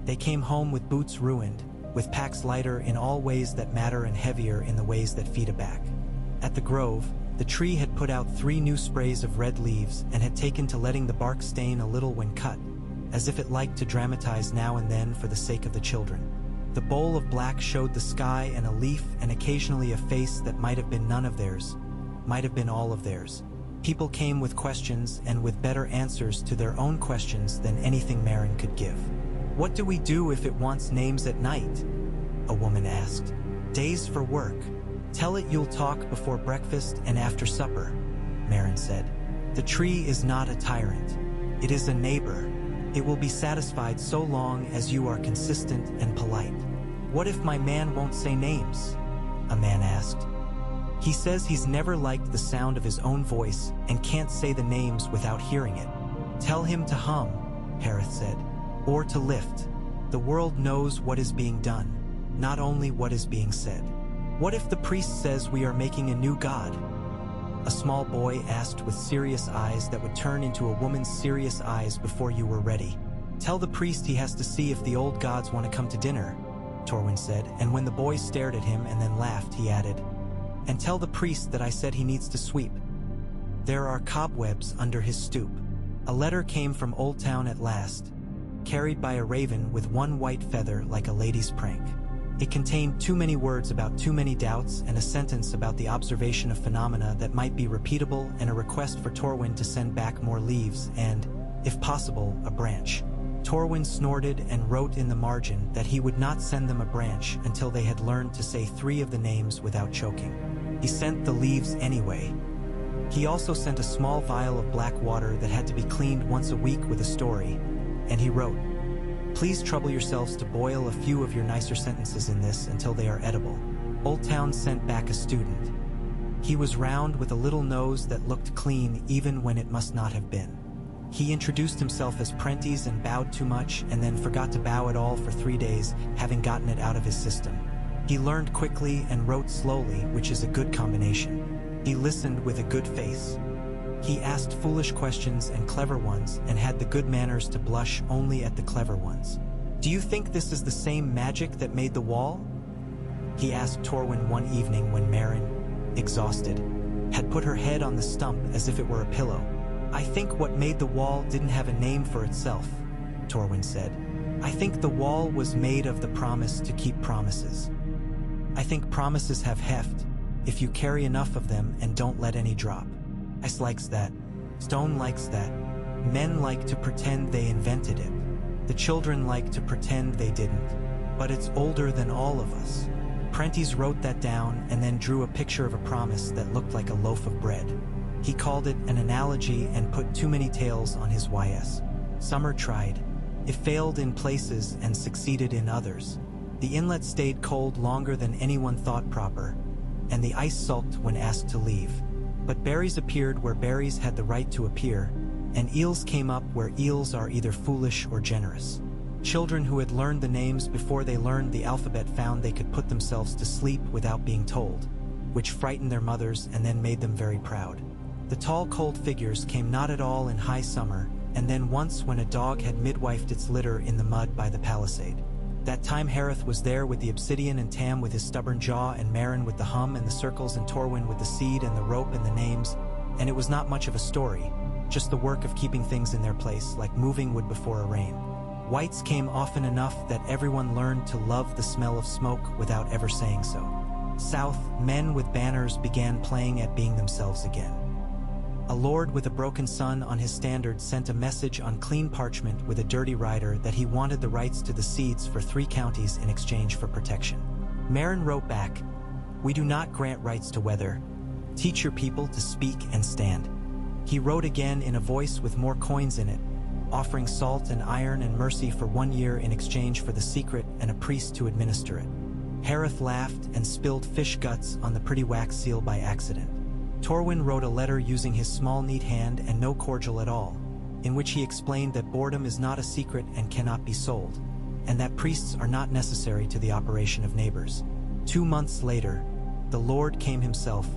They came home with boots ruined, with packs lighter in all ways that matter and heavier in the ways that feed a back. At the grove, the tree had put out 3 new sprays of red leaves and had taken to letting the bark stain a little when cut, as if it liked to dramatize now and then for the sake of the children. The bowl of black showed the sky and a leaf and occasionally a face that might have been none of theirs, might have been all of theirs. People came with questions and with better answers to their own questions than anything Marin could give. "What do we do if it wants names at night?" a woman asked. "Days for work. Tell it you'll talk before breakfast and after supper," Marin said. "The tree is not a tyrant. It is a neighbor. It will be satisfied so long as you are consistent and polite." "What if my man won't say names?" a man asked. He says he's never liked the sound of his own voice and can't say the names without hearing it. Tell him to hum, Harith said, or to lift. The world knows what is being done, not only what is being said. What if the priest says we are making a new god? A small boy asked with serious eyes that would turn into a woman's serious eyes before you were ready. Tell the priest he has to see if the old gods want to come to dinner, Torwin said, and when the boy stared at him and then laughed, he added, and tell the priest that I said he needs to sweep. There are cobwebs under his stoop. A letter came from Old Town at last, carried by a raven with one white feather like a lady's prank. It contained too many words about too many doubts and a sentence about the observation of phenomena that might be repeatable and a request for Torwin to send back more leaves and, if possible, a branch. Torwin snorted and wrote in the margin that he would not send them a branch until they had learned to say 3 of the names without choking. He sent the leaves anyway. He also sent a small vial of black water that had to be cleaned once a week with a story, and he wrote, please trouble yourselves to boil a few of your nicer sentences in this until they are edible. Old Town sent back a student. He was round with a little nose that looked clean even when it must not have been. He introduced himself as Prentice and bowed too much and then forgot to bow at all for 3 days, having gotten it out of his system. He learned quickly and wrote slowly, which is a good combination. He listened with a good face. He asked foolish questions and clever ones and had the good manners to blush only at the clever ones. Do you think this is the same magic that made the wall? He asked Torwin one evening when Maren, exhausted, had put her head on the stump as if it were a pillow. I think what made the wall didn't have a name for itself, Torwin said. I think the wall was made of the promise to keep promises. I think promises have heft, if you carry enough of them and don't let any drop. Ice likes that. Stone likes that. Men like to pretend they invented it. The children like to pretend they didn't. But it's older than all of us. Prentice wrote that down and then drew a picture of a promise that looked like a loaf of bread. He called it an analogy and put too many tails on his YS. Summer tried. It failed in places and succeeded in others. The inlet stayed cold longer than anyone thought proper, and the ice sulked when asked to leave. But berries appeared where berries had the right to appear, and eels came up where eels are either foolish or generous. Children who had learned the names before they learned the alphabet found they could put themselves to sleep without being told, which frightened their mothers and then made them very proud. The tall, cold figures came not at all in high summer, and then once when a dog had midwifed its litter in the mud by the palisade. That time Harith was there with the obsidian and Tam with his stubborn jaw and Maren with the hum and the circles and Torwin with the seed and the rope and the names, and it was not much of a story, just the work of keeping things in their place like moving wood before a rain. Whites came often enough that everyone learned to love the smell of smoke without ever saying so. South, men with banners began playing at being themselves again. A lord with a broken son on his standard sent a message on clean parchment with a dirty rider that he wanted the rights to the seeds for 3 counties in exchange for protection. Maren wrote back, we do not grant rights to weather. Teach your people to speak and stand. He wrote again in a voice with more coins in it, offering salt and iron and mercy for 1 year in exchange for the secret and a priest to administer it. Harith laughed and spilled fish guts on the pretty wax seal by accident. Torwin wrote a letter using his small neat hand and no cordial at all, in which he explained that boredom is not a secret and cannot be sold, and that priests are not necessary to the operation of neighbors. 2 months later, the Lord came himself,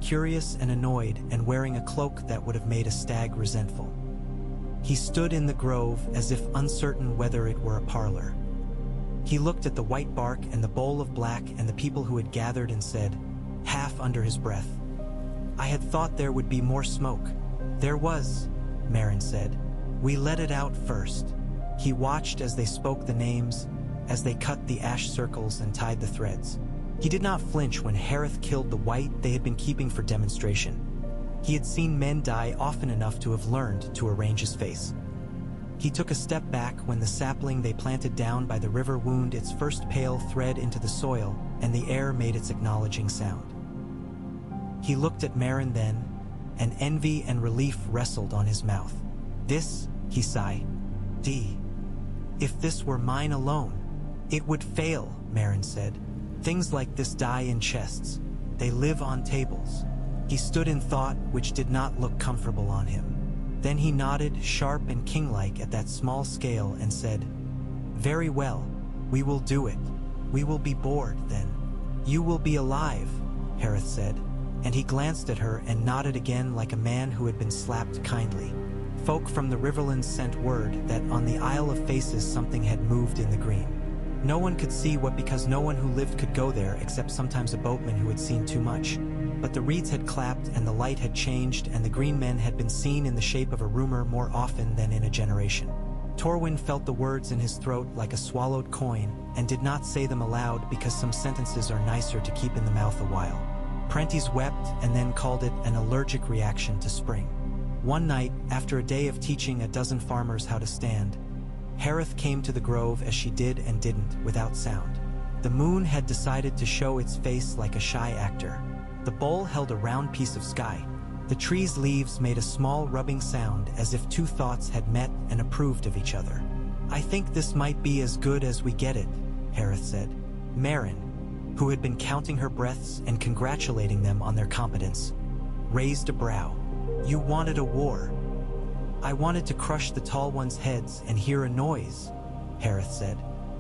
curious and annoyed and wearing a cloak that would have made a stag resentful. He stood in the grove as if uncertain whether it were a parlor. He looked at the white bark and the bowl of black and the people who had gathered and said, half under his breath, I had thought there would be more smoke. There was, Maren said. We let it out first. He watched as they spoke the names, as they cut the ash circles and tied the threads. He did not flinch when Harith killed the white they had been keeping for demonstration. He had seen men die often enough to have learned to arrange his face. He took a step back when the sapling they planted down by the river wound its first pale thread into the soil, and the air made its acknowledging sound. He looked at Maren then, and envy and relief wrestled on his mouth. This, he sighed. If this were mine alone, it would fail, Maren said. Things like this die in chests. They live on tables. He stood in thought, which did not look comfortable on him. Then he nodded, sharp and king-like at that small scale, and said, "Very well, we will do it. We will be bored, then. You will be alive," Harith said, and he glanced at her and nodded again like a man who had been slapped kindly. Folk from the Riverlands sent word that on the Isle of Faces something had moved in the green. No one could see what because no one who lived could go there except sometimes a boatman who had seen too much. But the reeds had clapped and the light had changed and the green men had been seen in the shape of a rumor more often than in a generation. Torwin felt the words in his throat like a swallowed coin and did not say them aloud because some sentences are nicer to keep in the mouth a while. Prentice wept and then called it an allergic reaction to spring. One night, after a day of teaching a dozen farmers how to stand, Harith came to the grove as she did and didn't, without sound. The moon had decided to show its face like a shy actor. The bowl held a round piece of sky. The tree's leaves made a small rubbing sound as if two thoughts had met and approved of each other. "I think this might be as good as we get it," Harith said. Marin, who had been counting her breaths and congratulating them on their competence, raised a brow. "You wanted a war." "I wanted to crush the tall ones' heads and hear a noise," Harith said.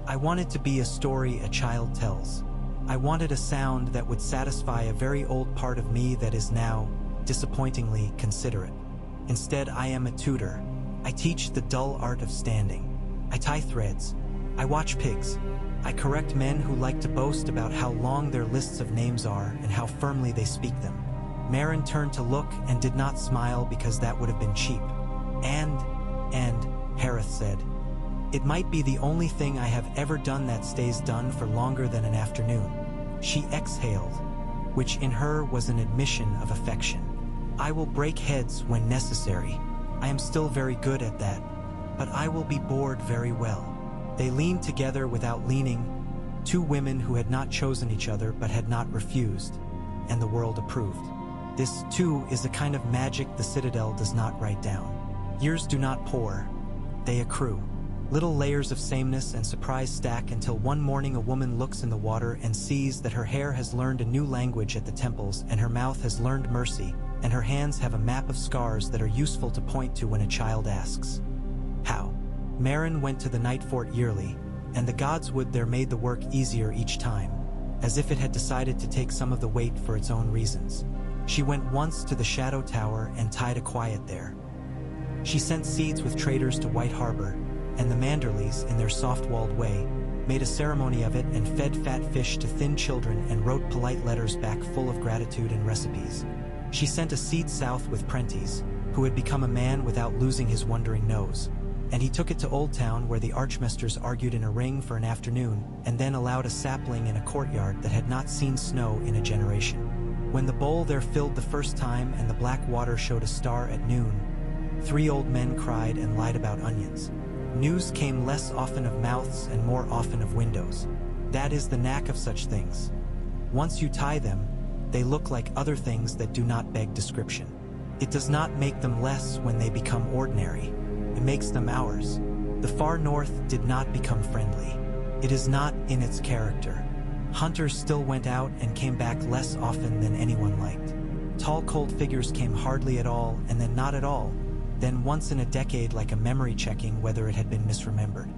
"I wanted to be a story a child tells. I wanted a sound that would satisfy a very old part of me that is now, disappointingly, considerate. Instead, I am a tutor. I teach the dull art of standing. I tie threads. I watch pigs. I correct men who like to boast about how long their lists of names are and how firmly they speak them." Marin turned to look and did not smile because that would have been cheap. And, Harith said, "It might be the only thing I have ever done that stays done for longer than an afternoon." She exhaled, which in her was an admission of affection. "I will break heads when necessary. I am still very good at that. But I will be bored very well." They leaned together without leaning, two women who had not chosen each other but had not refused, and the world approved. This, too, is a kind of magic the Citadel does not write down. Years do not pour, they accrue. Little layers of sameness and surprise stack until one morning a woman looks in the water and sees that her hair has learned a new language at the temples and her mouth has learned mercy, and her hands have a map of scars that are useful to point to when a child asks, "How?" Marin went to the Night Fort yearly, and the godswood there made the work easier each time, as if it had decided to take some of the weight for its own reasons. She went once to the Shadow Tower and tied a quiet there. She sent seeds with traders to White Harbor, and the Manderleys, in their soft-walled way, made a ceremony of it and fed fat fish to thin children and wrote polite letters back full of gratitude and recipes. She sent a seed south with Prentice, who had become a man without losing his wondering nose, and he took it to Old Town where the Archmesters argued in a ring for an afternoon and then allowed a sapling in a courtyard that had not seen snow in a generation. When the bowl there filled the first time and the black water showed a star at noon, 3 old men cried and lied about onions. News came less often of mouths and more often of windows. That is the knack of such things. Once you tie them, they look like other things that do not beg description. It does not make them less when they become ordinary. It makes them ours. The far north did not become friendly. It is not in its character. Hunters still went out and came back less often than anyone liked. Tall, cold figures came hardly at all, and then not at all, then once in a decade like a memory checking whether it had been misremembered.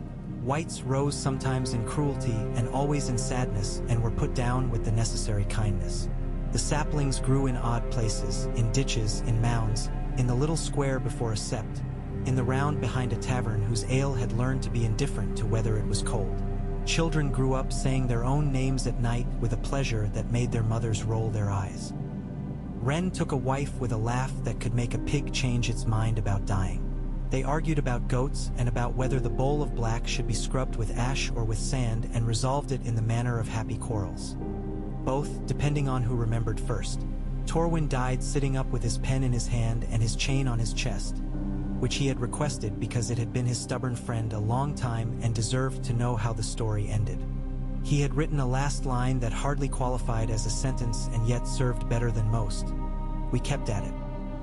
Whites rose sometimes in cruelty and always in sadness and were put down with the necessary kindness. The saplings grew in odd places, in ditches, in mounds, in the little square before a sept, in the round behind a tavern whose ale had learned to be indifferent to whether it was cold. Children grew up saying their own names at night with a pleasure that made their mothers roll their eyes. Wren took a wife with a laugh that could make a pig change its mind about dying. They argued about goats and about whether the bowl of black should be scrubbed with ash or with sand and resolved it in the manner of happy quarrels. Both, depending on who remembered first. Torwin died sitting up with his pen in his hand and his chain on his chest, which he had requested because it had been his stubborn friend a long time and deserved to know how the story ended. He had written a last line that hardly qualified as a sentence and yet served better than most. We kept at it.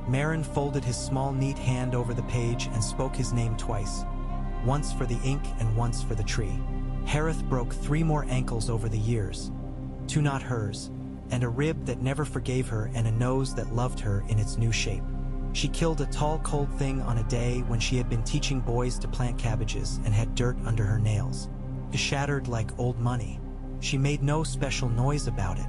Marin folded his small neat hand over the page and spoke his name twice, once for the ink and once for the tree. Harith broke 3 more ankles over the years, two not hers, and a rib that never forgave her and a nose that loved her in its new shape. She killed a tall, cold thing on a day when she had been teaching boys to plant cabbages and had dirt under her nails. It shattered like old money. She made no special noise about it.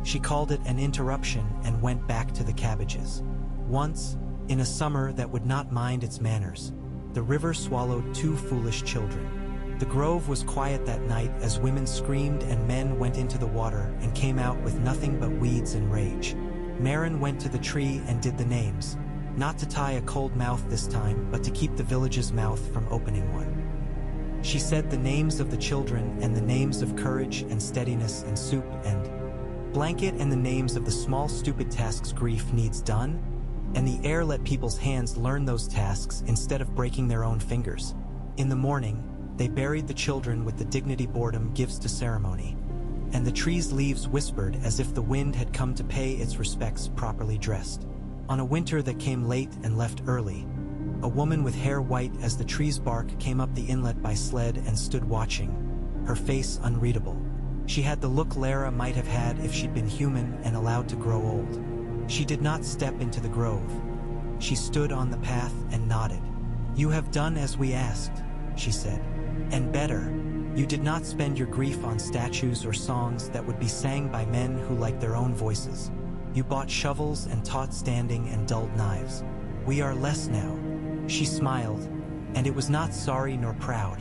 She called it an interruption and went back to the cabbages. Once, in a summer that would not mind its manners, the river swallowed two foolish children. The grove was quiet that night as women screamed and men went into the water and came out with nothing but weeds and rage. Maren went to the tree and did the names, not to tie a cold mouth this time, but to keep the village's mouth from opening one. She said the names of the children and the names of courage and steadiness and soup and blanket and the names of the small stupid tasks grief needs done, and the air let people's hands learn those tasks instead of breaking their own fingers. In the morning, they buried the children with the dignity boredom gives to ceremony, and the tree's leaves whispered as if the wind had come to pay its respects properly dressed. On a winter that came late and left early, a woman with hair white as the tree's bark came up the inlet by sled and stood watching, her face unreadable. She had the look Lara might have had if she'd been human and allowed to grow old. She did not step into the grove. She stood on the path and nodded. "You have done as we asked," she said. "And better. You did not spend your grief on statues or songs that would be sang by men who liked their own voices. You bought shovels and taught standing and dulled knives. We are less now." She smiled, and it was not sorry nor proud.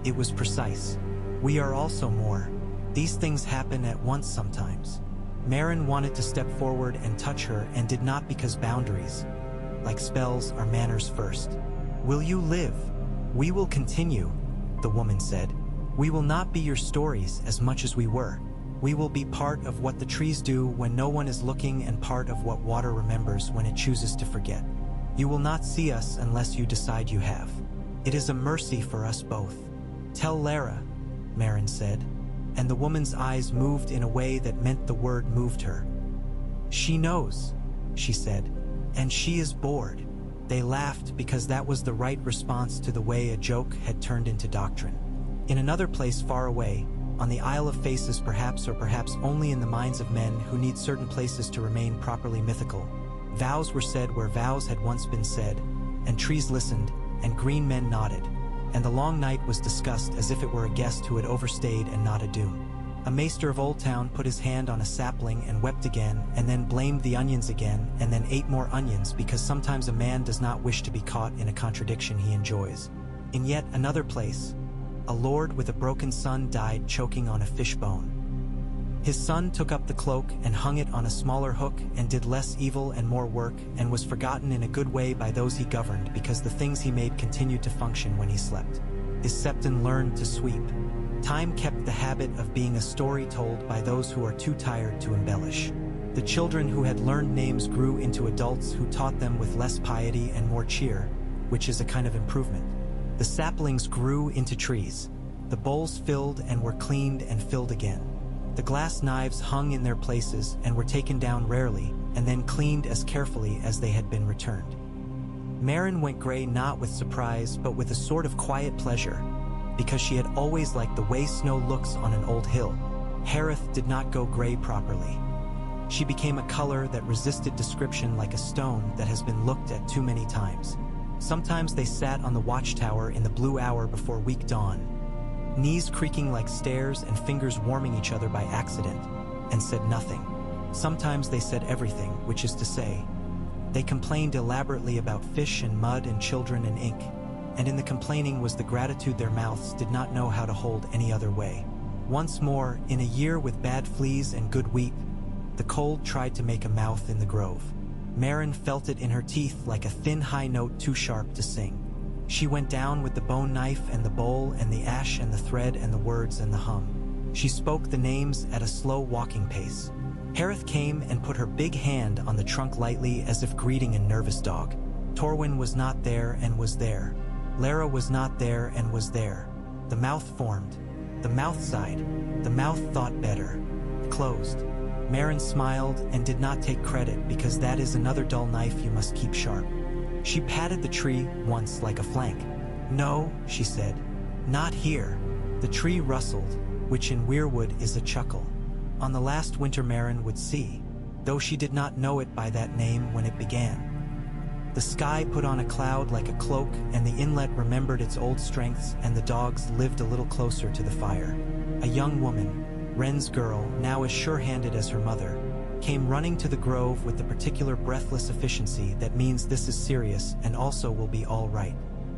It was precise. "We are also more. These things happen at once sometimes." Maren wanted to step forward and touch her and did not because boundaries, like spells, are manners first. "Will you live? We will continue," the woman said. "We will not be your stories as much as we were. We will be part of what the trees do when no one is looking and part of what water remembers when it chooses to forget. You will not see us unless you decide you have. It is a mercy for us both. Tell Lara," Maren said, and the woman's eyes moved in a way that meant the word moved her. "She knows," she said, "and she is bored." They laughed because that was the right response to the way a joke had turned into doctrine. In another place far away, on the Isle of Faces perhaps or perhaps only in the minds of men who need certain places to remain properly mythical, vows were said where vows had once been said, and trees listened, and green men nodded, and the long night was discussed as if it were a guest who had overstayed and not a doom. A maester of Old Town put his hand on a sapling and wept again, and then blamed the onions again, and then ate more onions because sometimes a man does not wish to be caught in a contradiction he enjoys. In yet another place, a lord with a broken son died choking on a fish bone. His son took up the cloak and hung it on a smaller hook and did less evil and more work and was forgotten in a good way by those he governed because the things he made continued to function when he slept. His septon learned to sweep. Time kept the habit of being a story told by those who are too tired to embellish. The children who had learned names grew into adults who taught them with less piety and more cheer, which is a kind of improvement. The saplings grew into trees. The bowls filled and were cleaned and filled again. The glass knives hung in their places and were taken down rarely and then cleaned as carefully as they had been returned. Maren went gray not with surprise but with a sort of quiet pleasure, because she had always liked the way snow looks on an old hill. Hareth did not go gray properly. She became a color that resisted description like a stone that has been looked at too many times. Sometimes they sat on the watchtower in the blue hour before weak dawn, knees creaking like stairs and fingers warming each other by accident, and said nothing. Sometimes they said everything, which is to say, they complained elaborately about fish and mud and children and ink, and in the complaining was the gratitude their mouths did not know how to hold any other way. Once more, in a year with bad fleas and good wheat, the cold tried to make a mouth in the grove. Maren felt it in her teeth like a thin high note too sharp to sing. She went down with the bone knife and the bowl and the ash and the thread and the words and the hum. She spoke the names at a slow walking pace. Hareth came and put her big hand on the trunk lightly as if greeting a nervous dog. Torwin was not there and was there. Lara was not there and was there. The mouth formed. The mouth sighed. The mouth thought better. Closed. Maren smiled and did not take credit because that is another dull knife you must keep sharp. She patted the tree once like a flank. "No," she said, "not here." The tree rustled, which in Weirwood is a chuckle. On the last winter Maren would see, though she did not know it by that name when it began. The sky put on a cloud like a cloak, and the inlet remembered its old strengths, and the dogs lived a little closer to the fire. A young woman, Wren's girl, now as sure-handed as her mother, came running to the grove with the particular breathless efficiency that means this is serious and also will be all right.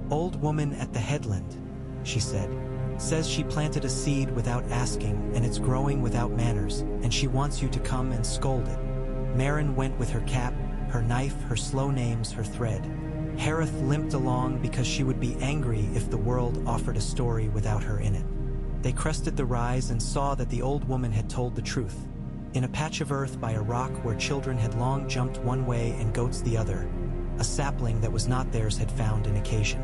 "Old woman at the headland," she said, "says she planted a seed without asking, and it's growing without manners, and she wants you to come and scold it." Maren went with her cap, her knife, her slow names, her thread. Harith limped along because she would be angry if the world offered a story without her in it. They crested the rise and saw that the old woman had told the truth. In a patch of earth by a rock where children had long jumped one way and goats the other, a sapling that was not theirs had found an occasion.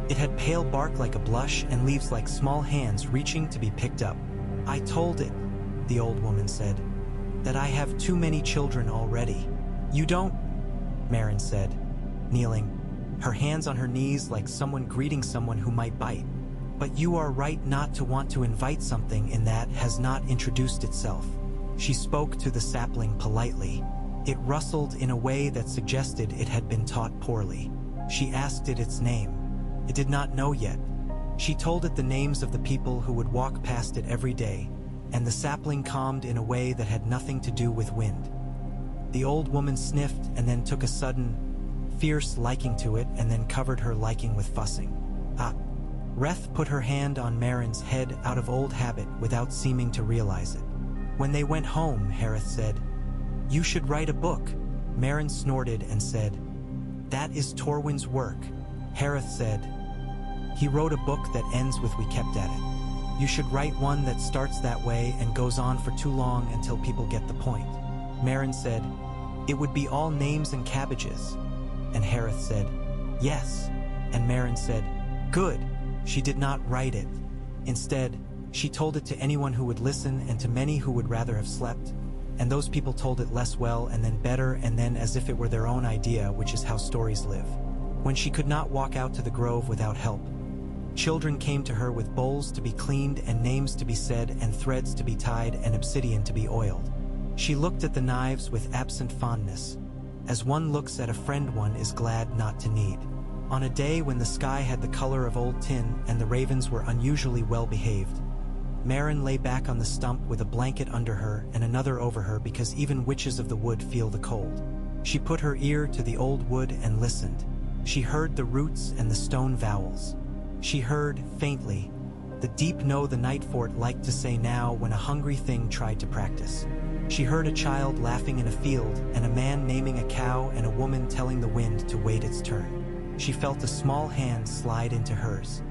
It had pale bark like a blush and leaves like small hands reaching to be picked up. "I told it," the old woman said, "that I have too many children already." "You don't," Maren said, kneeling, her hands on her knees like someone greeting someone who might bite. "But you are right not to want to invite something in that has not introduced itself." She spoke to the sapling politely. It rustled in a way that suggested it had been taught poorly. She asked it its name. It did not know yet. She told it the names of the people who would walk past it every day, and the sapling calmed in a way that had nothing to do with wind. The old woman sniffed and then took a sudden, fierce liking to it and then covered her liking with fussing. "Ah." Reth put her hand on Maren's head out of old habit without seeming to realize it. "When they went home," Harith said, "you should write a book." Maren snorted and said, "That is Torwin's work." Harith said, "He wrote a book that ends with 'we kept at it.' You should write one that starts that way and goes on for too long until people get the point." Maren said, "It would be all names and cabbages." And Harith said, "Yes." And Maren said, "Good." She did not write it. Instead, she told it to anyone who would listen and to many who would rather have slept. And those people told it less well and then better and then as if it were their own idea, which is how stories live. When she could not walk out to the grove without help, children came to her with bowls to be cleaned and names to be said and threads to be tied and obsidian to be oiled. She looked at the knives with absent fondness, as one looks at a friend one is glad not to need. On a day when the sky had the color of old tin and the ravens were unusually well behaved, Maren lay back on the stump with a blanket under her and another over her because even witches of the wood feel the cold. She put her ear to the old wood and listened. She heard the roots and the stone vowels. She heard, faintly, the deep no the night fort liked to say now when a hungry thing tried to practice. She heard a child laughing in a field and a man naming a cow and a woman telling the wind to wait its turn. She felt a small hand slide into hers.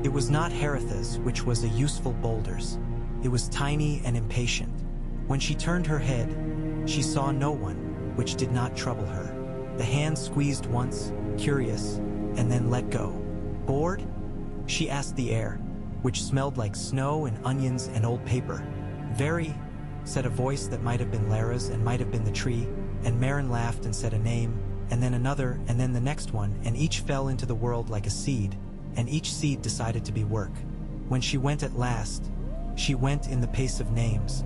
It was not Haritha's, which was a useful boulder's. It was tiny and impatient. When she turned her head, she saw no one, which did not trouble her. The hand squeezed once, curious, and then let go. "Bored?" she asked the air, which smelled like snow and onions and old paper. "Very," said a voice that might have been Lara's and might have been the tree, and Maren laughed and said a name, and then another, and then the next one, and each fell into the world like a seed, and each seed decided to be work. When she went at last, she went in the pace of names,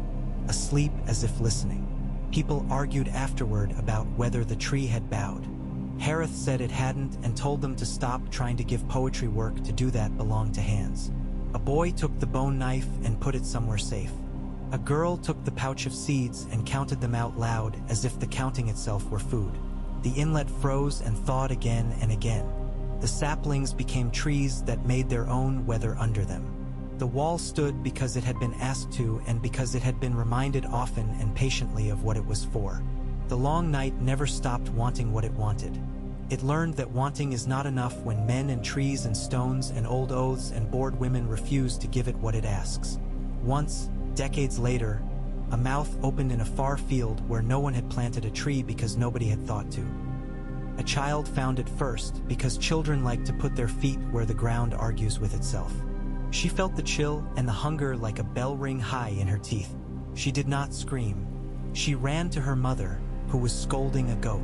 asleep as if listening. People argued afterward about whether the tree had bowed. Harith said it hadn't and told them to stop trying to give poetry work to do that belonged to hands. A boy took the bone knife and put it somewhere safe. A girl took the pouch of seeds and counted them out loud as if the counting itself were food. The inlet froze and thawed again and again. The saplings became trees that made their own weather under them. The wall stood because it had been asked to and because it had been reminded often and patiently of what it was for. The long night never stopped wanting what it wanted. It learned that wanting is not enough when men and trees and stones and old oaths and bored women refuse to give it what it asks. Once, decades later, a mouth opened in a far field where no one had planted a tree because nobody had thought to. A child found it first because children like to put their feet where the ground argues with itself. She felt the chill and the hunger like a bell ring high in her teeth. She did not scream. She ran to her mother, who was scolding a goat.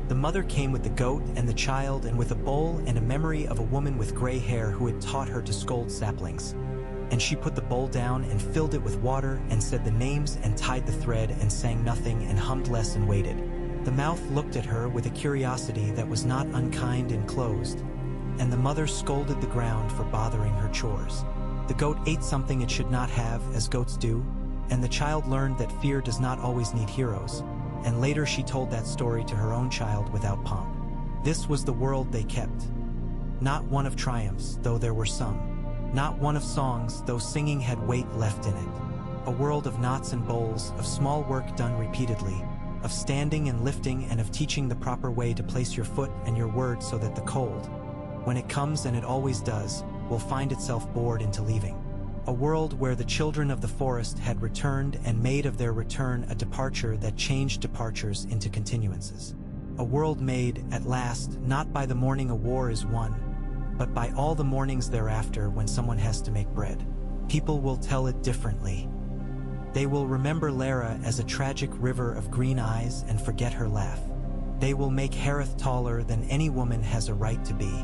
The mother came with the goat and the child and with a bowl and a memory of a woman with gray hair who had taught her to scold saplings. and she put the bowl down and filled it with water and said the names and tied the thread and sang nothing and hummed less and waited. The mouth looked at her with a curiosity that was not unkind and closed, and the mother scolded the ground for bothering her chores. The goat ate something it should not have, as goats do, and the child learned that fear does not always need heroes, and later she told that story to her own child without pomp. This was the world they kept. Not one of triumphs, though there were some. Not one of songs, though singing had weight left in it. A world of knots and bowls, of small work done repeatedly, of standing and lifting and of teaching the proper way to place your foot and your word so that the cold, when it comes, and it always does, will find itself bored into leaving. A world where the children of the forest had returned and made of their return a departure that changed departures into continuances. A world made, at last, not by the morning a war is won, but by all the mornings thereafter when someone has to make bread. People will tell it differently. They will remember Lara as a tragic river of green eyes and forget her laugh. They will make Hareth taller than any woman has a right to be.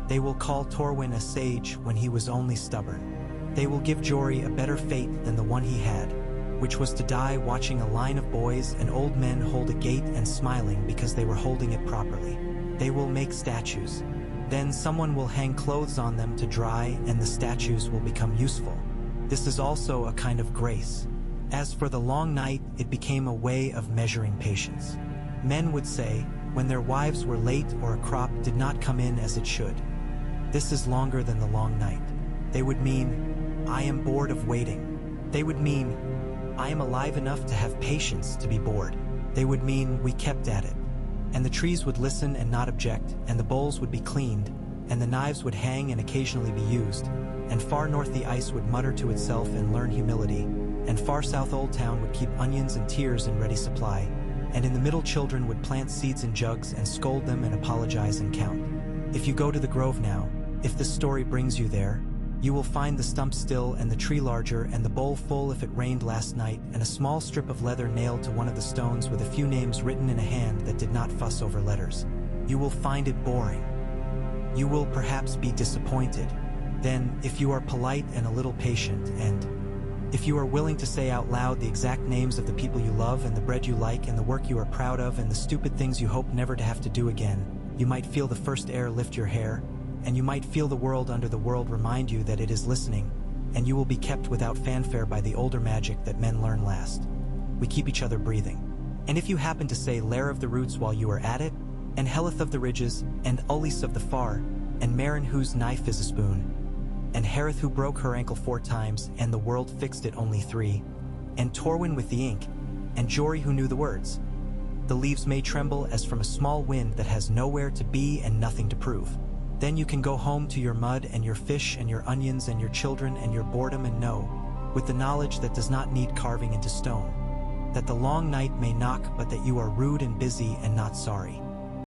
They will call Torwin a sage when he was only stubborn. They will give Jory a better fate than the one he had, which was to die watching a line of boys and old men hold a gate and smiling because they were holding it properly. They will make statues. Then someone will hang clothes on them to dry and the statues will become useful. This is also a kind of grace. As for the long night, it became a way of measuring patience. Men would say, when their wives were late or a crop did not come in as it should, "This is longer than the long night." They would mean, "I am bored of waiting." They would mean, "I am alive enough to have patience to be bored." They would mean, "We kept at it." And the trees would listen and not object, and the bowls would be cleaned, and the knives would hang and occasionally be used, and far north the ice would mutter to itself and learn humility, and far south Old Town would keep onions and tears in ready supply, and in the middle children would plant seeds in jugs and scold them and apologize and count. If you go to the grove now, if this story brings you there, you will find the stump still and the tree larger and the bowl full if it rained last night, and a small strip of leather nailed to one of the stones with a few names written in a hand that did not fuss over letters. You will find it boring. You will perhaps be disappointed. Then, if you are polite and a little patient, and if you are willing to say out loud the exact names of the people you love and the bread you like and the work you are proud of and the stupid things you hope never to have to do again, you might feel the first air lift your hair, and you might feel the world under the world remind you that it is listening, and you will be kept without fanfare by the older magic that men learn last. We keep each other breathing. And if you happen to say Lair of the Roots while you are at it, and Heleth of the Ridges, and Ulis of the Far, and Marin whose knife is a spoon, and Hareth who broke her ankle 4 times and the world fixed it only 3, and Torwin with the ink, and Jory who knew the words, the leaves may tremble as from a small wind that has nowhere to be and nothing to prove. Then you can go home to your mud and your fish and your onions and your children and your boredom and know, with the knowledge that does not need carving into stone, that the long night may knock but that you are rude and busy and not sorry.